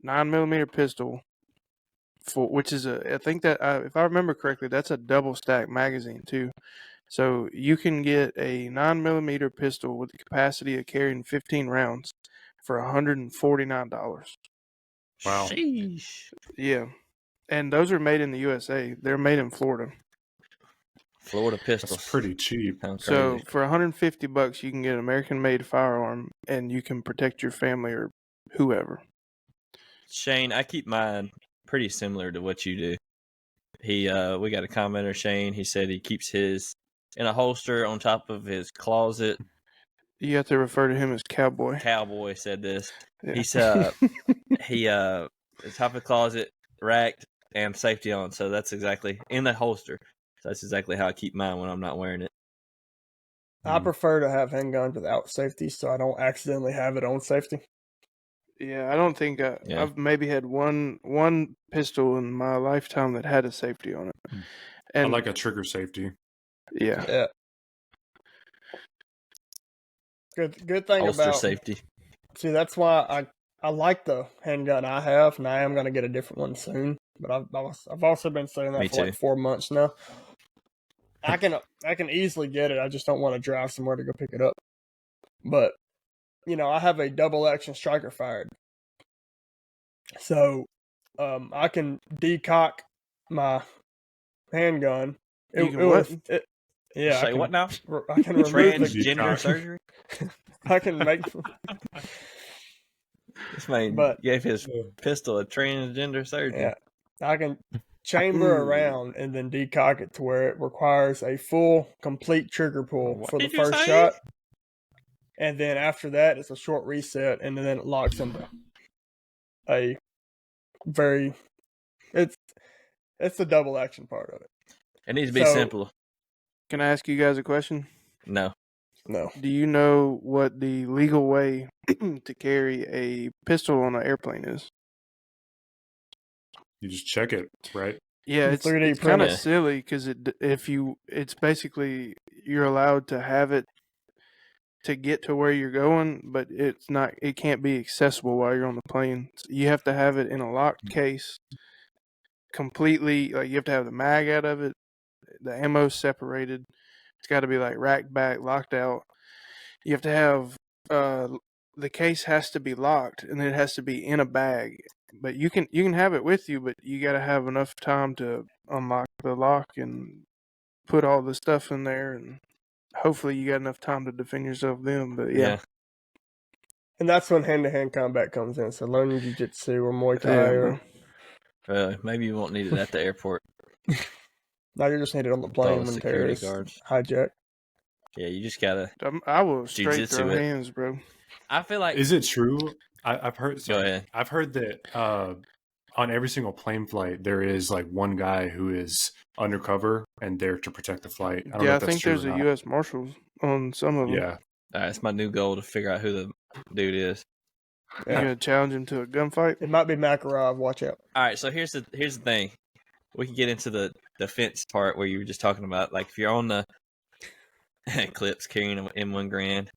9mm pistol which is I think that if I remember correctly, that's a double stack magazine too. So you can get a 9mm pistol with the capacity of carrying 15 rounds for $149. Wow. Sheesh. Yeah. And those are made in the USA. They're made in Florida. Florida pistols. That's pretty cheap. So for $150, you can get an American-made firearm, and you can protect your family or whoever. Shane, I keep mine pretty similar to what you do. we got a commenter, Shane. He said he keeps his in a holster on top of his closet. You have to refer to him as Cowboy. Cowboy said this. Yeah. He said the top of the closet racked and safety on. So that's exactly in the holster. So that's exactly how I keep mine when I'm not wearing it. I prefer to have handguns without safety, so I don't accidentally have it on safety. Yeah, I don't think I've maybe had one pistol in my lifetime that had a safety on it. And I like a trigger safety. Yeah. Good thing Holster about safety. See, that's why I like the handgun I have, and I am going to get a different one soon. But I've also been saying that Me for too. like 4 months now. I can easily get it. I just don't want to drive somewhere to go pick it up. But I have a double action striker fired, so I can decock my handgun. You can what? Yeah. Say what now? I can remove Transgender Decock. surgery? I can make. This man But- gave his pistol a transgender surgery. Yeah, I can chamber around and then decock it to where it requires a full, complete trigger pull What for the did you first say? shot, and then after that, it's a short reset, and then it locks into a very. It's the double action part of it. It needs to be So- simple. Can I ask you guys a question? No. No, Do you know what the legal way to carry a pistol on an airplane is? You just check it, right? Yeah, it's 3D kind of printer. silly because it's basically you're allowed to have it to get to where you're going, but it can't be accessible while you're on the plane. So you have to have it in a locked case, completely. Like you have to have the mag out of it, the ammo separated. It's got to be like racked back, locked out. You have to have the case has to be locked, and it has to be in a bag. But you can have it with you, but you got to have enough time to unlock the lock and put all the stuff in there, and hopefully you got enough time to defend yourself then. But yeah. and that's when hand-to-hand combat comes in. So learning jiu-jitsu or Muay Thai, Yeah, or Maybe you won't need it at the airport. now you just need it on the with all plane the when security terrorists guards. hijack. Yeah, you just gotta. I will straight Jiu-jitsu throw it. hands, bro. I feel like. Is it true? I've heard. Go Sorry, ahead. I've heard that on every single plane flight there is like one guy who is undercover and there to protect the flight. I don't know Yeah, I if that's think true there's or a not. U.S. Marshals on some of them. Yeah, It's my new goal to figure out who the dude is. You gonna challenge him to a gunfight? It might be Makarov. Watch out. All right, so here's the thing. We can get into the defense part where you were just talking about, like if you're on the clips carrying an M1 Grand.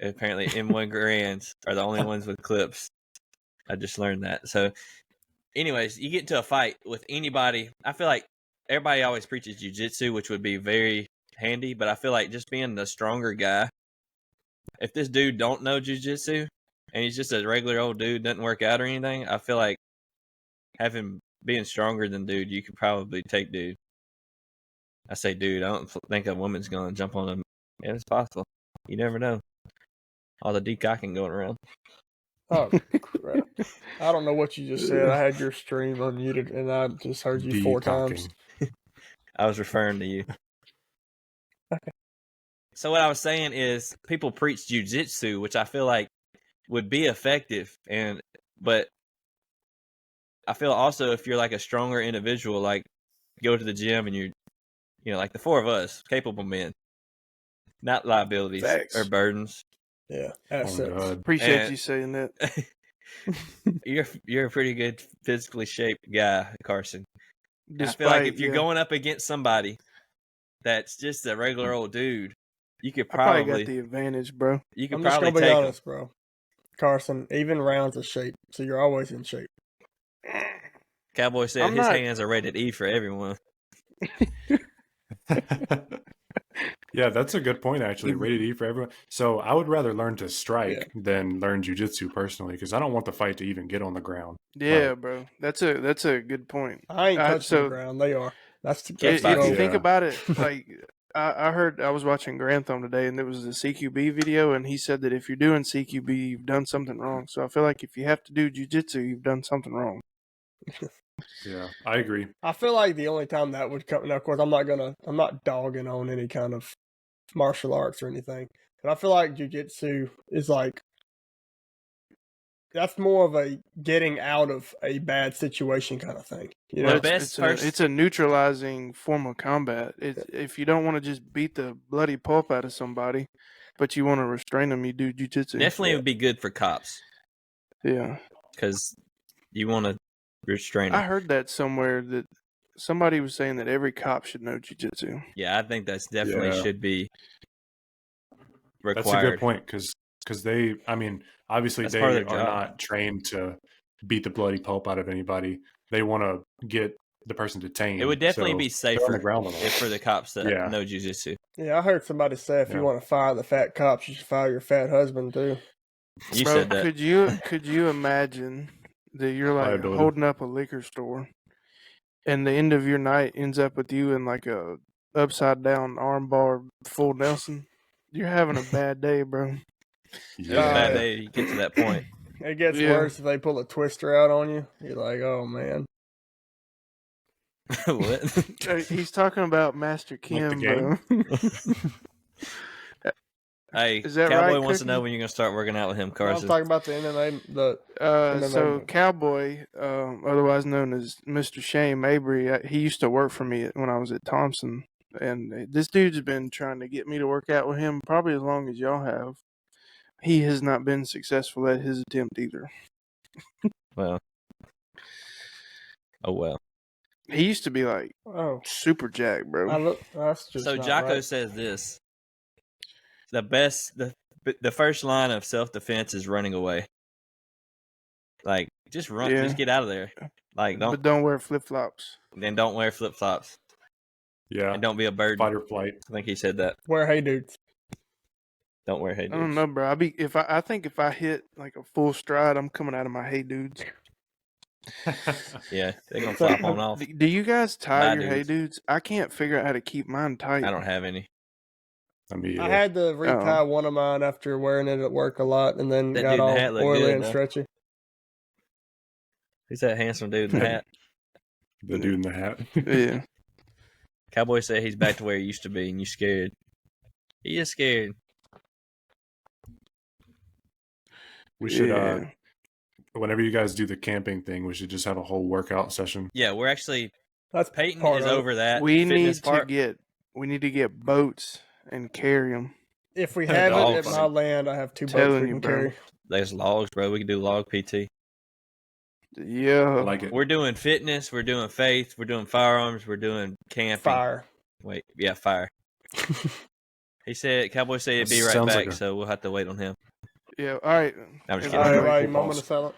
Apparently, M1 Grands are the only ones with clips. I just learned that. So, anyways, you get into a fight with anybody. I feel like everybody always preaches jiu-jitsu, which would be very handy. But I feel like just being the stronger guy, if this dude don't know jiu-jitsu and he's just a regular old dude, doesn't work out or anything, I feel like being stronger than dude, you could probably take dude. I say dude, I don't think a woman's going to jump on him. Yeah, it's possible. You never know. All the decocking going around. Oh, crap. I don't know what you just said. I had your stream unmuted, and I just heard you 4 times. decocking. I was referring to you. Okay. So what I was saying is people preach jiu-jitsu, which I feel like would be effective, but I feel also if you're like a stronger individual, like go to the gym and you're like the 4 of us, capable men, not liabilities Facts. or burdens. Yeah, Oh assets. god, Appreciate And- you saying that. You're a pretty good physically shaped guy, Carson. I Despite, feel like if you're yeah, going up against somebody that's just a regular old dude, you could I probably probably got the advantage, bro. you could I'm just probably gonna be take him. honest, bro. Carson, even rounds of shape, so you're always in shape. Cowboy said I'm his not- hands are rated E for everyone. yeah, that's a good point actually. Rated E for everyone. So I would rather learn to strike Yeah. than learn jiu-jitsu personally because I don't want the fight to even get on the ground. Yeah, Right. bro. That's a good point. I ain't touching so- the ground. They are. That's If If the you Yeah. goal. think Yeah. about it, like I was watching Grantham today, and there was a CQB video, and he said that if you're doing CQB, you've done something wrong. So I feel like if you have to do jiu-jitsu, you've done something wrong. Yeah, I agree. I feel like the only time that would come. Now, of course, I'm not dogging on any kind of martial arts or anything, but I feel like jiu-jitsu is like that's more of a getting out of a bad situation kind of thing. You know, It's a neutralizing form of combat. If you don't want to just beat the bloody pulp out of somebody, but you want to restrain them, you do jiu-jitsu. Definitely would be good for cops. Yeah. Because you want to restrain them. I heard that somewhere that somebody was saying that every cop should know jiu-jitsu. Yeah, I think that's definitely should be required. That's a good point because they, I mean, obviously That's they part of are their job. not trained to beat the bloody pulp out of anybody. They want to get the person detained. It would definitely so be they're on safer the ground a lot. for the cops that know jiu-jitsu. Yeah, I heard somebody say if you want to fire the fat cops, you should fire your fat husband too. You said that. Could you imagine that you're like Liability. holding up a liquor store, and the end of your night ends up with you in like a upside down armbar full Nelson? You're having a bad day, bro. It was a bad day. You get to that point. It gets worse if they pull a twister out on you. You're like, oh man. What? He's talking about Master Kim, bro. Hey, Is that Cowboy right, wants to Cookie? know when you're going to start working out with him, Carson. I'm talking about the MMA. MMA So Cowboy, otherwise known as Mr. Shane Mabry, he used to work for me when I was at Thompson, and this dude's been trying to get me to work out with him probably as long as y'all have. He has not been successful at his attempt either. Well. Oh, well. He used to be like super jacked, bro. So Jocko says this. The first line of self-defense is running away. Like, just run, just get out of there. Like, but don't wear flip-flops. Then don't wear flip-flops. Yeah. And don't be a bird. Fight or flight. I think he said that. Wear hey dudes. Don't wear hey dudes. I don't know, bro. I think if I hit like a full stride, I'm coming out of my hey dudes. Yeah, they're gonna flop on off. Do you guys tie your dudes. hey dudes? I can't figure out how to keep mine tight. I don't have any. I had to retie one of mine after wearing it at work a lot, and then got all oily and stretchy. Who's that handsome dude in the hat? The dude in the hat. Yeah. Cowboy said he's back to where he used to be, and you scared. He is scared. We should, whenever you guys do the camping thing, we should just have a whole workout session. Yeah, we're actually. Peyton is part of it. over that. We need part. to get boats and carry them. If we have it at my land, I have 2 boats we can carry. There's logs, bro. We can do log PT. Yeah. I like it. We're doing fitness. We're doing faith. We're doing firearms. We're doing camping. Fire. Wait, yeah, fire. He said, Cowboy said he'd be right back, so we'll have to wait on him. Yeah, all right. I'm just All kidding. right, moment of silence.